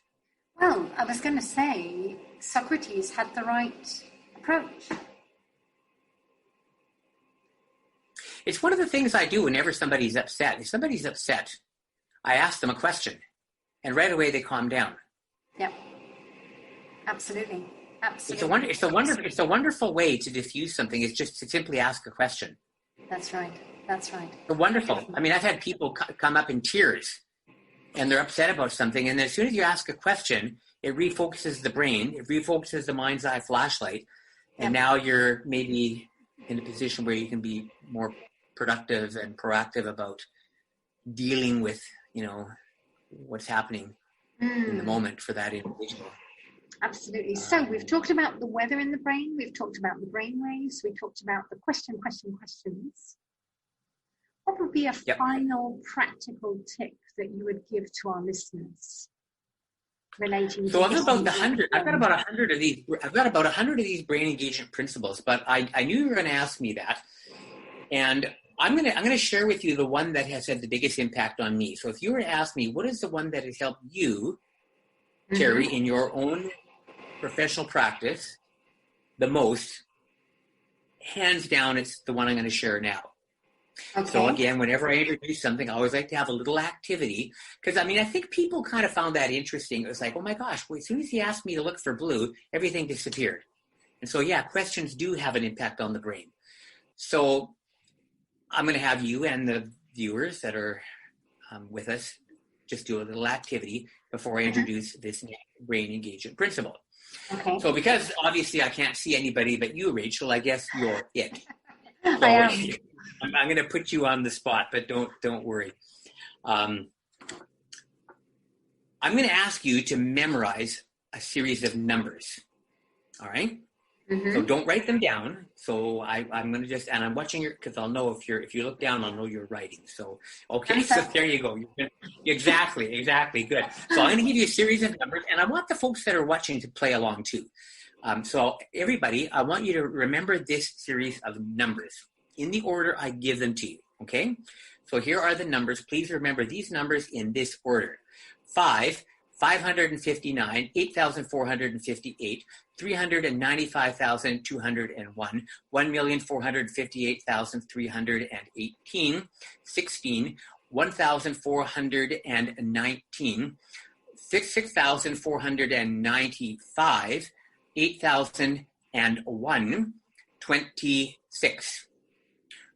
Well, I was going to say, Socrates had the right approach. It's one of the things I do whenever somebody's upset. If somebody's upset, I ask them a question, and right away they calm down. Yep. Absolutely. Absolutely. It's a wonderful way to diffuse something, is just to simply ask a question. That's right. That's right. Wonderful. I mean, I've had people come up in tears and they're upset about something. And as soon as you ask a question, it refocuses the brain, it refocuses the mind's eye flashlight. And now you're maybe in a position where you can be more productive and proactive about dealing with, you know, what's happening in the moment for that individual. Absolutely. So we've talked about the weather in the brain. We've talked about the brain waves. We talked about the questions. What would be a final practical tip that you would give to our listeners relating to? So I've got about 100 of these. I've got about 100 of these brain engagement principles. But I knew you were going to ask me that, and I'm going to share with you the one that has had the biggest impact on me. So if you were to ask me, what is the one that has helped you, Terry, in your own professional practice the most, hands down, it's the one I'm going to share now. Okay. So again, whenever I introduce something, I always like to have a little activity, because I mean, I think people kind of found that interesting. It was like, oh my gosh, well, as soon as he asked me to look for blue, everything disappeared. And so, yeah, questions do have an impact on the brain. So I'm going to have you and the viewers that are with us just do a little activity before I introduce this brain engagement principle. Okay. So because obviously I can't see anybody but you, Rachel, I guess you're it. So I am. I'm going to put you on the spot, but don't worry. I'm going to ask you to memorize a series of numbers. All right? Mm-hmm. So don't write them down. So I'm going to just, and I'm watching your, because I'll know if you look down, I'll know you're writing. So, okay, so there you go. Exactly, good. So I'm going to give you a series of numbers, and I want the folks that are watching to play along too. So everybody, I want you to remember this series of numbers in the order I give them to you, okay? So here are the numbers. Please remember these numbers in this order. 5, 559, 8,458, 395,201, 1,458,318, 16, 1,419, 6,495, 8,001, 26.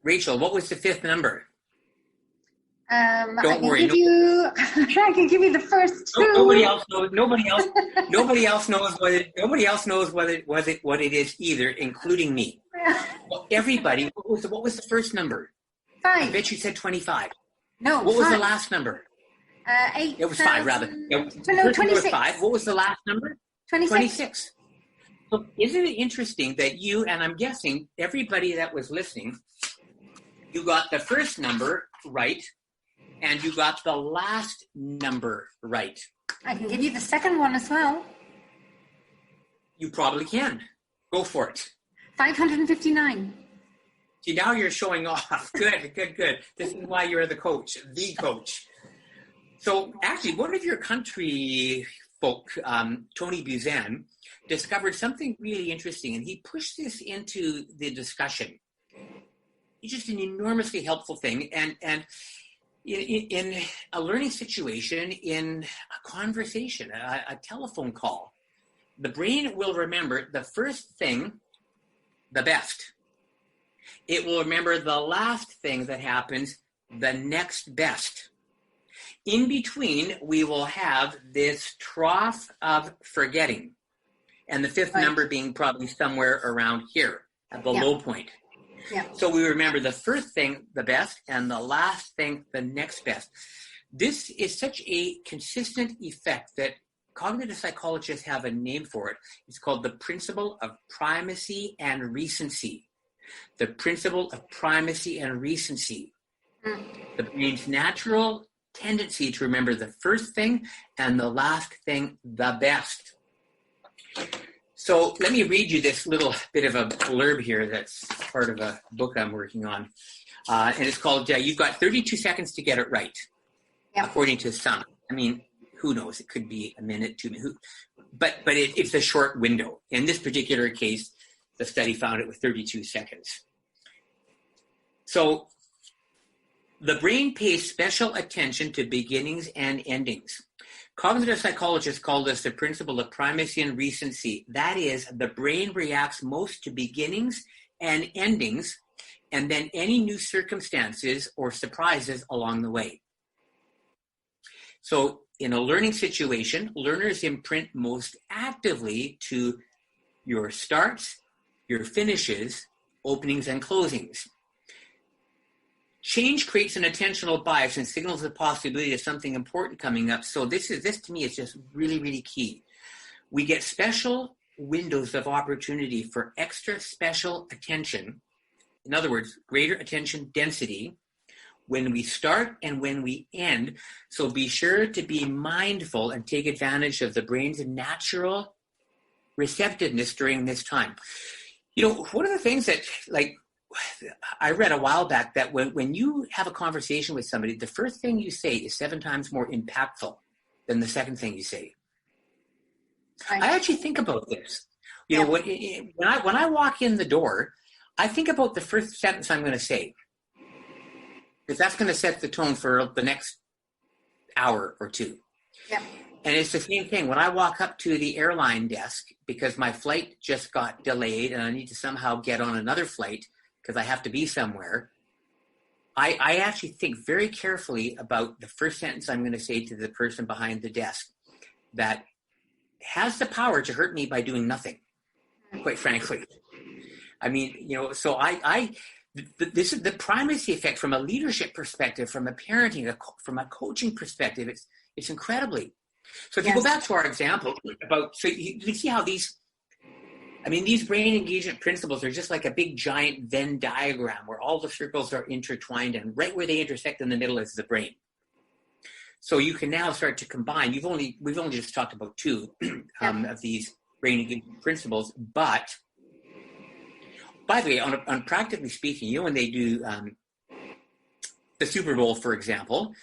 Rachel, what was the fifth number? Don't worry. I can give you the first two. Nobody else knows what it is either, including me. Well, everybody, what was the first number? 5. I bet you said 25. No. What was the last number? 8. It was 5, rather. No, 26. 5. What was the last number? 26. So isn't it interesting that you, and I'm guessing everybody that was listening, you got the first number right, And you got the last number right. I can give you the second one as well. You probably can. Go for it. 559. See, now you're showing off. Good. This is why you're the coach. So actually, one of your country folk, Tony Buzan, discovered something really interesting, and he pushed this into the discussion. It's just an enormously helpful thing. And in a learning situation, in a conversation, a telephone call, the brain will remember the first thing the best. It will remember the last thing that happens the next best. In between, we will have this trough of forgetting, and the fifth number being probably somewhere around here at the low point. Yeah. So we remember the first thing the best and the last thing the next best. This is such a consistent effect that cognitive psychologists have a name for it. It's called the principle of primacy and recency. The principle of primacy and recency. The brain's natural tendency to remember the first thing and the last thing the best. So let me read you this little bit of a blurb here that's part of a book I'm working on. And it's called, You've Got 32 Seconds to Get It Right, according to some. I mean, who knows? It could be a minute, 2 minutes. But it's a short window. In this particular case, the study found it with 32 seconds. So the brain pays special attention to beginnings and endings. Cognitive psychologists call this the principle of primacy and recency. That is, the brain reacts most to beginnings and endings, and then any new circumstances or surprises along the way. So in a learning situation, learners imprint most actively to your starts, your finishes, openings, and closings. Change creates an attentional bias and signals the possibility of something important coming up. So this to me is just really, really key. We get special windows of opportunity for extra special attention. In other words, greater attention density when we start and when we end. So be sure to be mindful and take advantage of the brain's natural receptiveness during this time. You know, one of the things that, I read a while back that when you have a conversation with somebody, the first thing you say is 7 times more impactful than the second thing you say. I actually think about this. You know, when I walk in the door, I think about the first sentence I'm going to say, because that's going to set the tone for the next hour or two. Yeah. And it's the same thing. When I walk up to the airline desk, because my flight just got delayed and I need to somehow get on another flight because I have to be somewhere, I actually think very carefully about the first sentence I'm going to say to the person behind the desk that has the power to hurt me by doing nothing, quite frankly. I mean, you know, so this is the primacy effect from a leadership perspective, from a parenting, from a coaching perspective. It's incredibly. So if you go back to our example so you see how these brain engagement principles are just like a big giant Venn diagram where all the circles are intertwined, and right where they intersect in the middle is the brain. So you can now start to combine. We've only just talked about 2 of these brain engagement principles, but by the way, on practically speaking, you know, when they do the Super Bowl, for example,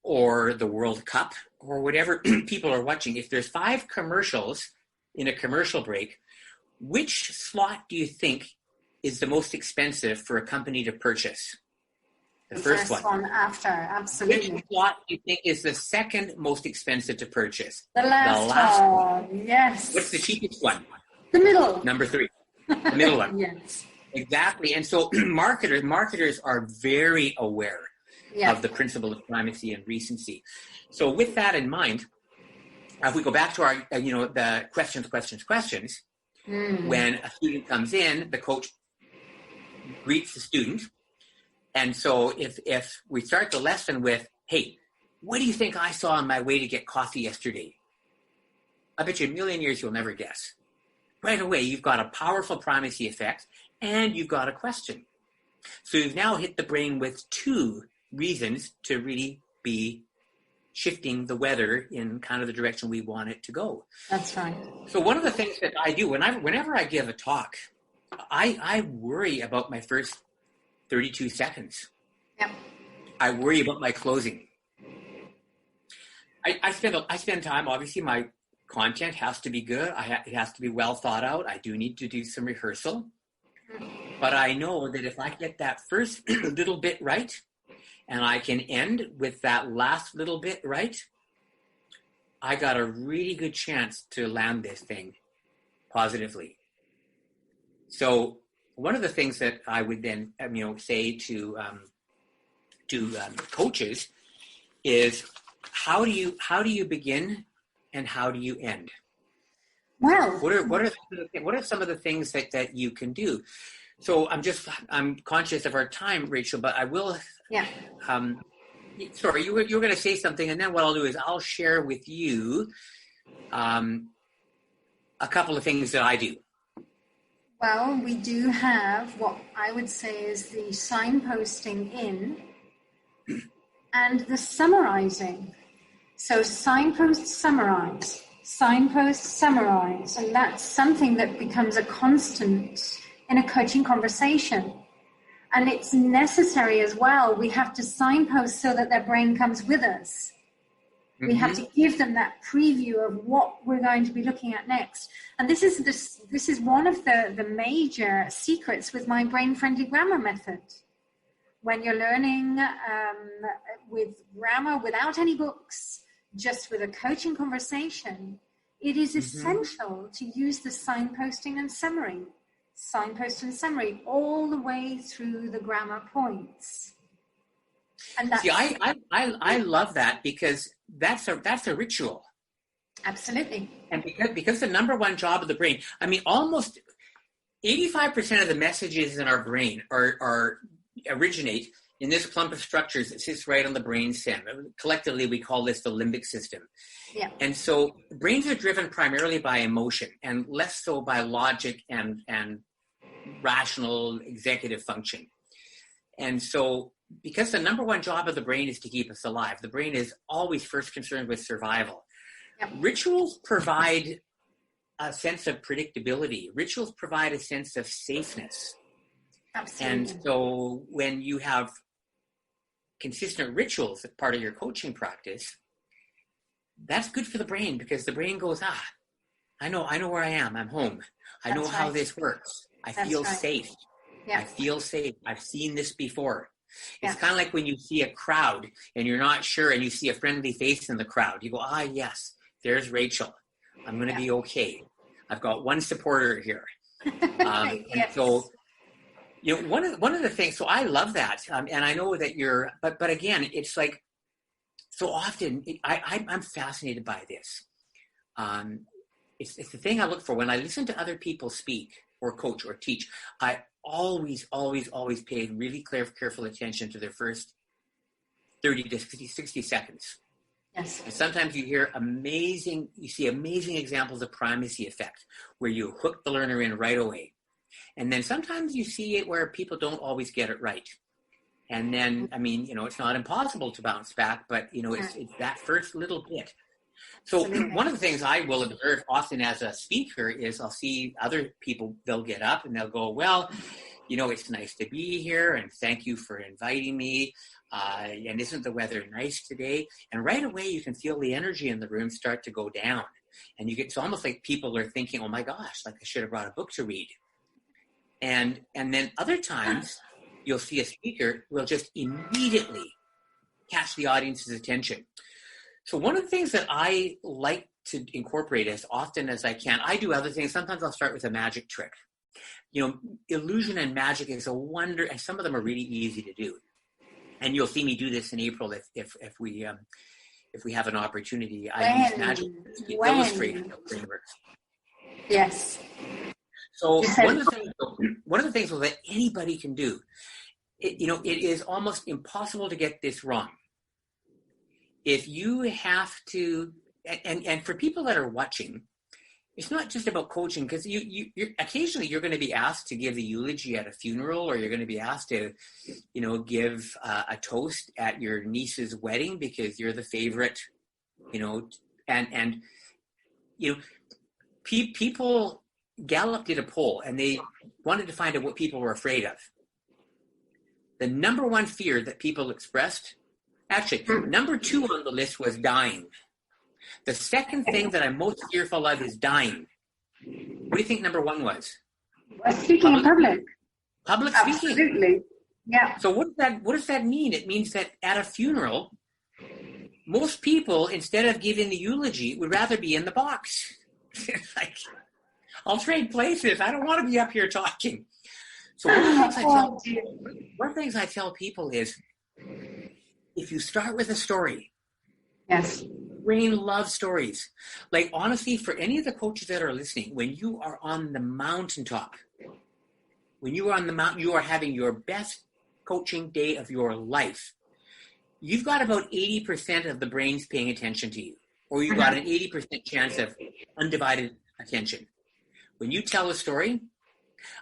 or the World Cup, or whatever people are watching, if there's 5 commercials in a commercial break, which slot do you think is the most expensive for a company to purchase? The first one after, absolutely. Which slot do you think is the second most expensive to purchase? The last one, yes. What's the cheapest one? The middle. Number 3. The middle one. Yes. Exactly. And so marketers are very aware of the principle of primacy and recency. So with that in mind, if we go back to our, the questions, when a student comes in, the coach greets the student. And so if we start the lesson with, hey, what do you think I saw on my way to get coffee yesterday? I bet you a million years you'll never guess. Right away, you've got a powerful primacy effect and you've got a question. So you've now hit the brain with two reasons to really be shifting the weather in kind of the direction we want it to go. That's right. So one of the things that I do whenever I give a talk, I worry about my first 32 seconds. Yep. I worry about my closing. I spend time, obviously my content has to be good. It has to be well thought out. I do need to do some rehearsal. But I know that if I get that first little bit right, and I can end with that last little bit right, I got a really good chance to land this thing positively. So one of the things that I would then, say to coaches is how do you begin and how do you end? Well, what are some of the things that you can do? So I'm conscious of our time, Rachel, but I will. Yeah. Sorry, you were going to say something, and then what I'll do is I'll share with you a couple of things that I do. Well, we do have what I would say is the signposting in and the summarizing. So signpost, summarize, and that's something that becomes a constant in a coaching conversation. And it's necessary as well. We have to signpost so that their brain comes with us. Mm-hmm. We have to give them that preview of what we're going to be looking at next. And this is one of the major secrets with my brain-friendly grammar method. When you're learning with grammar without any books, just with a coaching conversation, it is essential to use the signposting and summary. Signpost and summary all the way through the grammar points. And that's, see, I love that because that's a ritual. Absolutely. And because the number one job of the brain, almost 85% of the messages in our brain originate in this clump of structures that sits right on the brain stem. Collectively, we call this the limbic system. Yeah. And so brains are driven primarily by emotion and less so by logic and rational executive function. And so because the number one job of the brain is to keep us alive, the brain is always first concerned with survival. Yep. Rituals provide a sense of predictability. Rituals provide a sense of safeness. Absolutely. And so when you have consistent rituals as part of your coaching practice, that's good for the brain because the brain goes, I know where I am. I'm home. I know how this works. I feel safe. Yeah. I feel safe. I've seen this before. It's kind of like when you see a crowd and you're not sure and you see a friendly face in the crowd. You go, yes, there's Rachel. I'm going to be okay. I've got one supporter here. And so, one of the things, so I love that. And I know that but again, it's like, so often I'm fascinated by this. It's the thing I look for when I listen to other people speak or coach or teach. I always pay really careful attention to their first 30 to 60 seconds. Yes. And sometimes you see amazing examples of primacy effect where you hook the learner in right away. And then sometimes you see it where people don't always get it right. And then, it's not impossible to bounce back, but, it's that first little bit. So one of the things I will observe often as a speaker is I'll see other people, they'll get up and they'll go, well, it's nice to be here and thank you for inviting me. And isn't the weather nice today? And right away you can feel the energy in the room start to go down. And it's almost like people are thinking, oh my gosh, like I should have brought a book to read. And then other times you'll see a speaker will just immediately catch the audience's attention. So one of the things that I like to incorporate as often as I can, I do other things. Sometimes I'll start with a magic trick. Illusion and magic is a wonder, and some of them are really easy to do. And you'll see me do this in April if we have an opportunity. I use magic to illustrate frameworks. Yes. So one of the things that anybody can do, it is almost impossible to get this wrong. If you have to, and for people that are watching, it's not just about coaching, because you're occasionally you're going to be asked to give a eulogy at a funeral, or you're going to be asked to, give a toast at your niece's wedding because you're the favorite, and people. Gallup did a poll, and they wanted to find out what people were afraid of. The number one fear that people expressed, actually, number 2 on the list was dying. The second thing that I'm most fearful of is dying. What do you think number 1 was? Speaking in public. Public speaking. Absolutely. Yeah. So what does that mean? It means that at a funeral, most people, instead of giving the eulogy, would rather be in the box. Like, I'll trade places. I don't want to be up here talking. So one of the things I tell people is, if you start with a story, yes, brain loves stories. Like, honestly, for any of the coaches that are listening, when you are on the mountaintop, when you are on the mountain, you are having your best coaching day of your life. You've got about 80% of the brain's paying attention to you, or you've got an 80% chance of undivided attention. When you tell a story,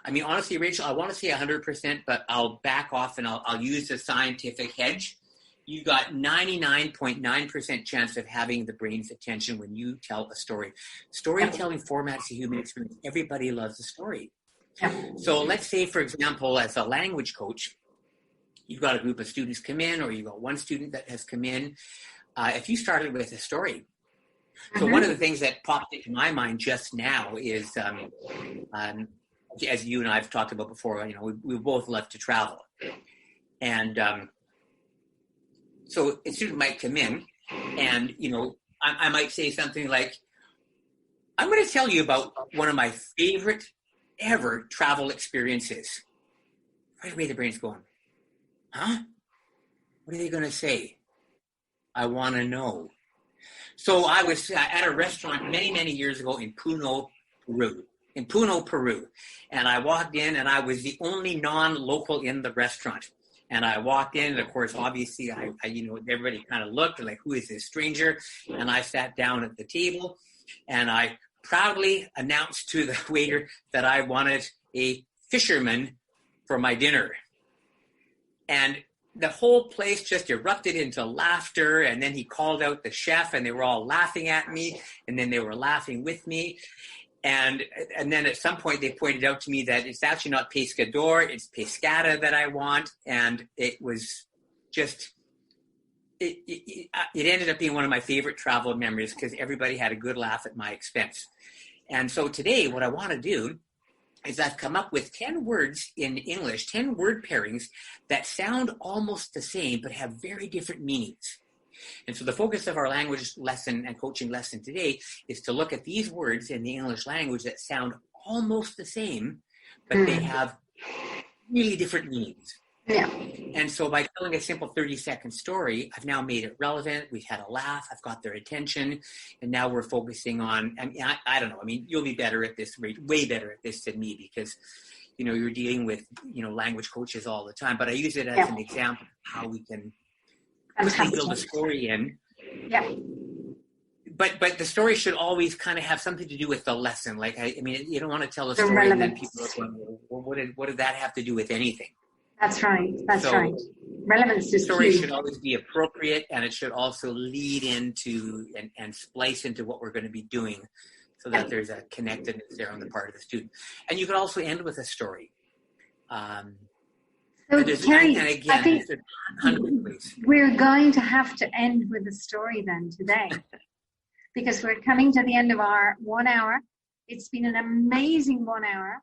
I mean, honestly, Rachel, I want to say 100%, but I'll back off and I'll use the scientific hedge. You've got 99.9% chance of having the brain's attention when you tell a story. Storytelling formats the human experience. Everybody loves a story. So let's say, for example, as a language coach, you've got a group of students come in, or you've got one student that has come in. If you started with a story, so one of the things that popped into my mind just now is, as you and I have talked about before, we both love to travel. And so a student might come in and, I might say something like, I'm going to tell you about one of my favorite ever travel experiences. Right away the brain's going, huh? What are they going to say? I want to know. So I was at a restaurant many, many years ago in Puno, Peru. And I walked in, and I was the only non-local in the restaurant. And I walked in, and of course, obviously, I everybody kind of looked like, who is this stranger? And I sat down at the table, and I proudly announced to the waiter that I wanted a fisherman for my dinner. And the whole place just erupted into laughter, and then he called out the chef, and they were all laughing at me, and then they were laughing with me. And then at some point they pointed out to me that it's actually not pescador, it's pescata that I want. And it was just, it ended up being one of my favorite travel memories because everybody had a good laugh at my expense. And so today what I want to do is I've come up with 10 words in English, 10 word pairings that sound almost the same but have very different meanings. And so the focus of our language lesson and coaching lesson today is to look at these words in the English language that sound almost the same, but they have really different meanings. Yeah. And so by telling a simple 30-second story, I've now made it relevant. We've had a laugh. I've got their attention. And now we're focusing on, I don't know. I mean, you'll be better at this, way better at this than me because, you're dealing with, language coaches all the time. But I use it as an example of how we can build a story in. Yeah. But the story should always kind of have something to do with the lesson. Like, you don't want to tell a story and then people are going, well, what did that have to do with anything? That's right. That's right. Relevance is story key. Should always be appropriate, and it should also lead into and splice into what we're going to be doing so that there's a connectedness there on the part of the student. And you could also end with a story. So, Terry, I think we're going to have to end with a story then today because we're coming to the end of our 1 hour. It's been an amazing 1 hour.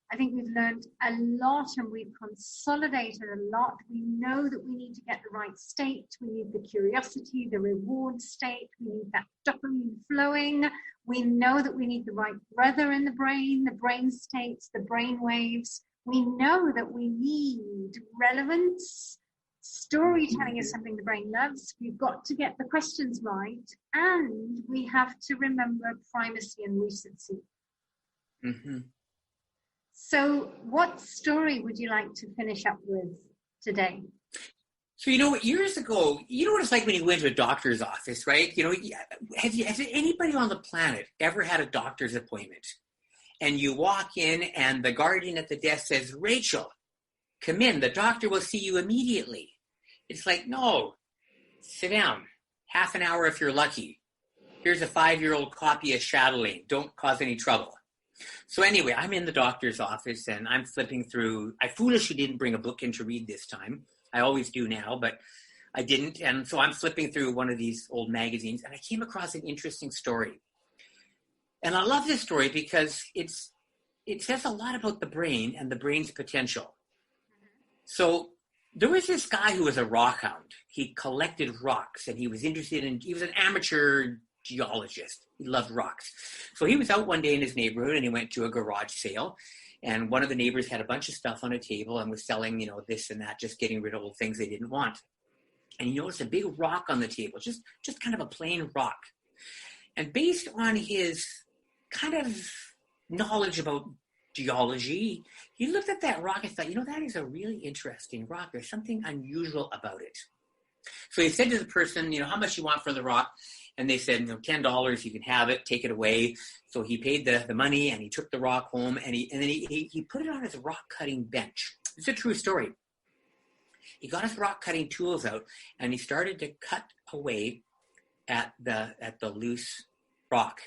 I think we've learned a lot and we've consolidated a lot. We know that we need to get the right state. We need the curiosity, the reward state. We need that dopamine flowing. We know that we need the right weather in the brain states, the brain waves. We know that we need relevance. Storytelling is something the brain loves. We've got to get the questions right. And we have to remember primacy and recency. Mm-hmm. So what story would you like to finish up with today? So, years ago, you know what it's like when you go into a doctor's office, right? Has anybody on the planet ever had a doctor's appointment? And you walk in and the guardian at the desk says, Rachel, come in. The doctor will see you immediately. It's like, no, sit down. Half an hour if you're lucky. Here's a 5-year-old copy of Chatelaine. Don't cause any trouble. So anyway, I'm in the doctor's office and I'm flipping through. I foolishly didn't bring a book in to read this time. I always do now, but I didn't. And so I'm flipping through one of these old magazines and I came across an interesting story. And I love this story because it says a lot about the brain and the brain's potential. So there was this guy who was a rock hound. He collected rocks and he was an amateur geologist. He loved rocks. So he was out one day in his neighborhood and he went to a garage sale. And one of the neighbors had a bunch of stuff on a table and was selling, this and that, just getting rid of old things they didn't want. And he noticed a big rock on the table, just kind of a plain rock. And based on his kind of knowledge about geology, he looked at that rock and thought, that is a really interesting rock. There's something unusual about it. So he said to the person, how much you want for the rock? And they said, $10, you can have it, take it away. So he paid the money and he took the rock home and then he put it on his rock cutting bench. It's a true story. He got his rock cutting tools out and he started to cut away at the loose rock.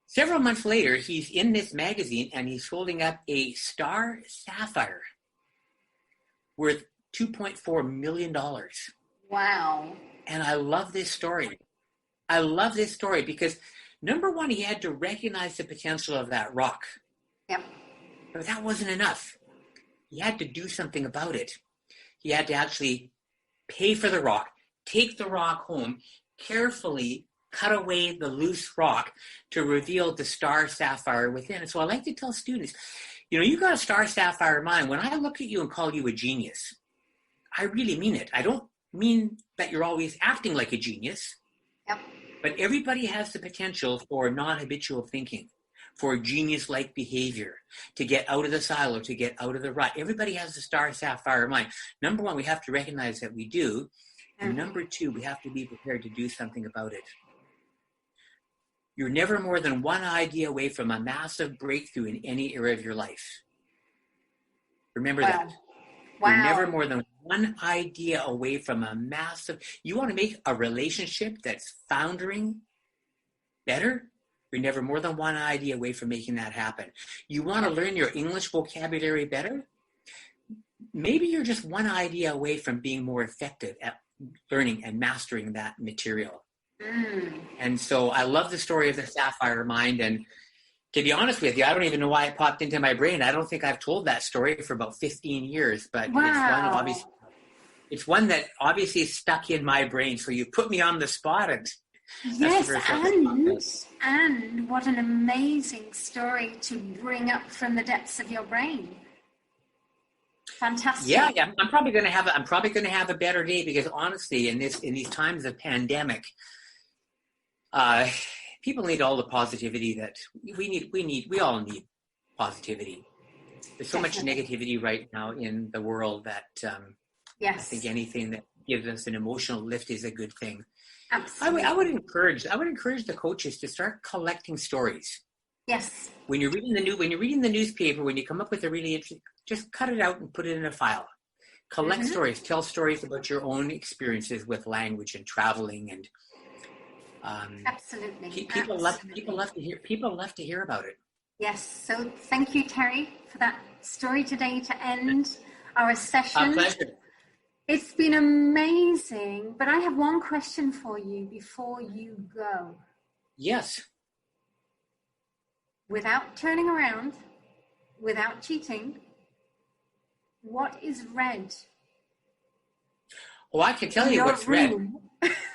Several months later, he's in this magazine and he's holding up a star sapphire worth $2.4 million. Wow. And I love this story. I love this story because, number one, he had to recognize the potential of that rock. Yep. But that wasn't enough. He had to do something about it. He had to actually pay for the rock, take the rock home, carefully cut away the loose rock to reveal the star sapphire within. And so I like to tell students, you got a star sapphire mind. When I look at you and call you a genius, I really mean it. I don't mean that you're always acting like a genius. Yep. But everybody has the potential for non-habitual thinking, for genius-like behavior, to get out of the silo, to get out of the rut. Everybody has the star sapphire mind. Number one, we have to recognize that we do. And number two, we have to be prepared to do something about it. You're never more than one idea away from a massive breakthrough in any area of your life. Remember that. Wow. You're never more than one idea away from a massive... You want to make a relationship that's foundering better? You're never more than one idea away from making that happen. You want to learn your English vocabulary better? Maybe you're just one idea away from being more effective at learning and mastering that material. And so I love the story of the sapphire mind. And to be honest with you, I don't even know why it popped into my brain. I don't think I've told that story for about 15 years, but wow. It's one that obviously stuck in my brain. So you put me on the spot. And yes, and what an amazing story to bring up from the depths of your brain. Fantastic. Yeah. I'm probably going to have a better day because honestly, in these times of pandemic, people need all the positivity that we all need positivity. There's so much negativity right now in the world that I think anything that gives us an emotional lift is a good thing. Absolutely. I would encourage the coaches to start collecting stories. Yes. When you're reading the newspaper, when you come up with a really interesting, just cut it out and put it in a file. Collect stories. Tell stories about your own experiences with language and traveling and. Absolutely. People love to hear about it. Yes. So thank you, Terry, for that story today to end our session. A pleasure. It's been amazing, but I have one question for you before you go. Yes. Without turning around, without cheating, what is red? Oh, I can tell you what's red.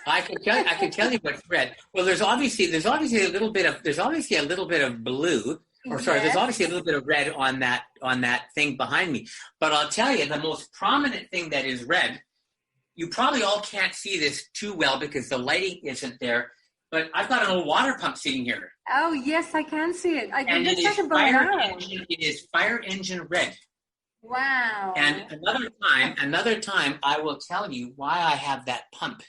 I can tell you what's red. Well, there's obviously a little bit of blue. There's obviously a little bit of red on that thing behind me. But I'll tell you, the most prominent thing that is red, you probably all can't see this too well because the lighting isn't there, but I've got an old water pump sitting here. Oh, yes, I can see it. It is fire engine red. Wow. And another time, I will tell you why I have that pump.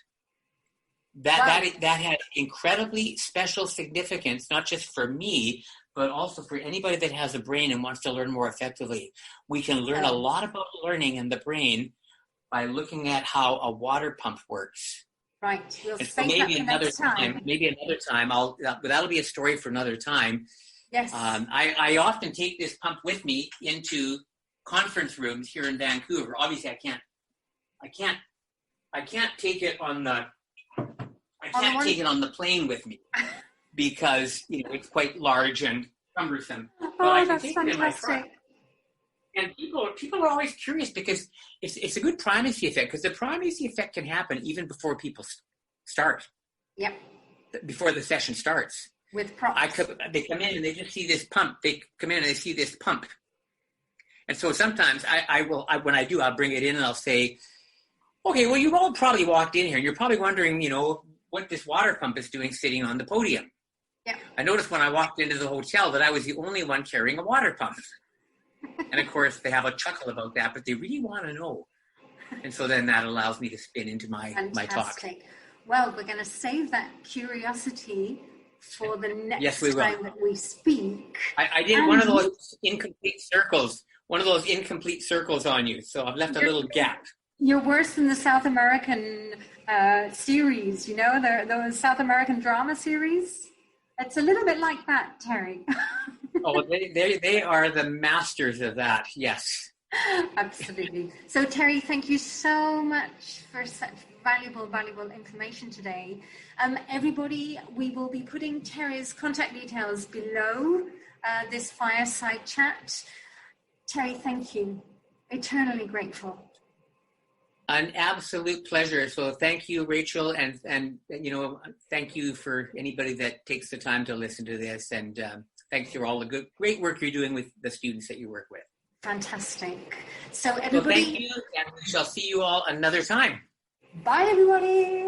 That has incredibly special significance, not just for me, but also for anybody that has a brain and wants to learn more effectively. We can learn a lot about learning in the brain by looking at how a water pump works. Right. We'll and so maybe another time. That'll be a story for another time. Yes. I often take this pump with me into conference rooms here in Vancouver. Obviously, I can't take it on the. Take it on the plane with me because it's quite large and cumbersome. But I can take it in my truck. And people are always curious because it's a good primacy effect, because the primacy effect can happen even before people start. Yep. Before the session starts. With props. They come in and they just see this pump. They come in and they see this pump. And so sometimes when I do, I'll bring it in and I'll say, okay, well, you've all probably walked in here and you're probably wondering, what this water pump is doing sitting on the podium. Yeah. I noticed when I walked into the hotel that I was the only one carrying a water pump. And of course, they have a chuckle about that, but they really want to know. And so then that allows me to spin into my talk. Well, we're going to save that curiosity for the next time that we speak. I did one of those incomplete circles on you, so I've left a little gap. You're worse than the South American series, those South American drama series. It's a little bit like that, Terry. Oh, they are the masters of that, yes. Absolutely. So, Terry, thank you so much for such valuable information today. Everybody, we will be putting Terry's contact details below this fireside chat. Terry, thank you. Eternally grateful. An absolute pleasure. So thank you, Rachel, and thank you for anybody that takes the time to listen to this, and thanks for all the great work you're doing with the students that you work with. Fantastic. So everybody, thank you, and we shall see you all another time. Bye, everybody.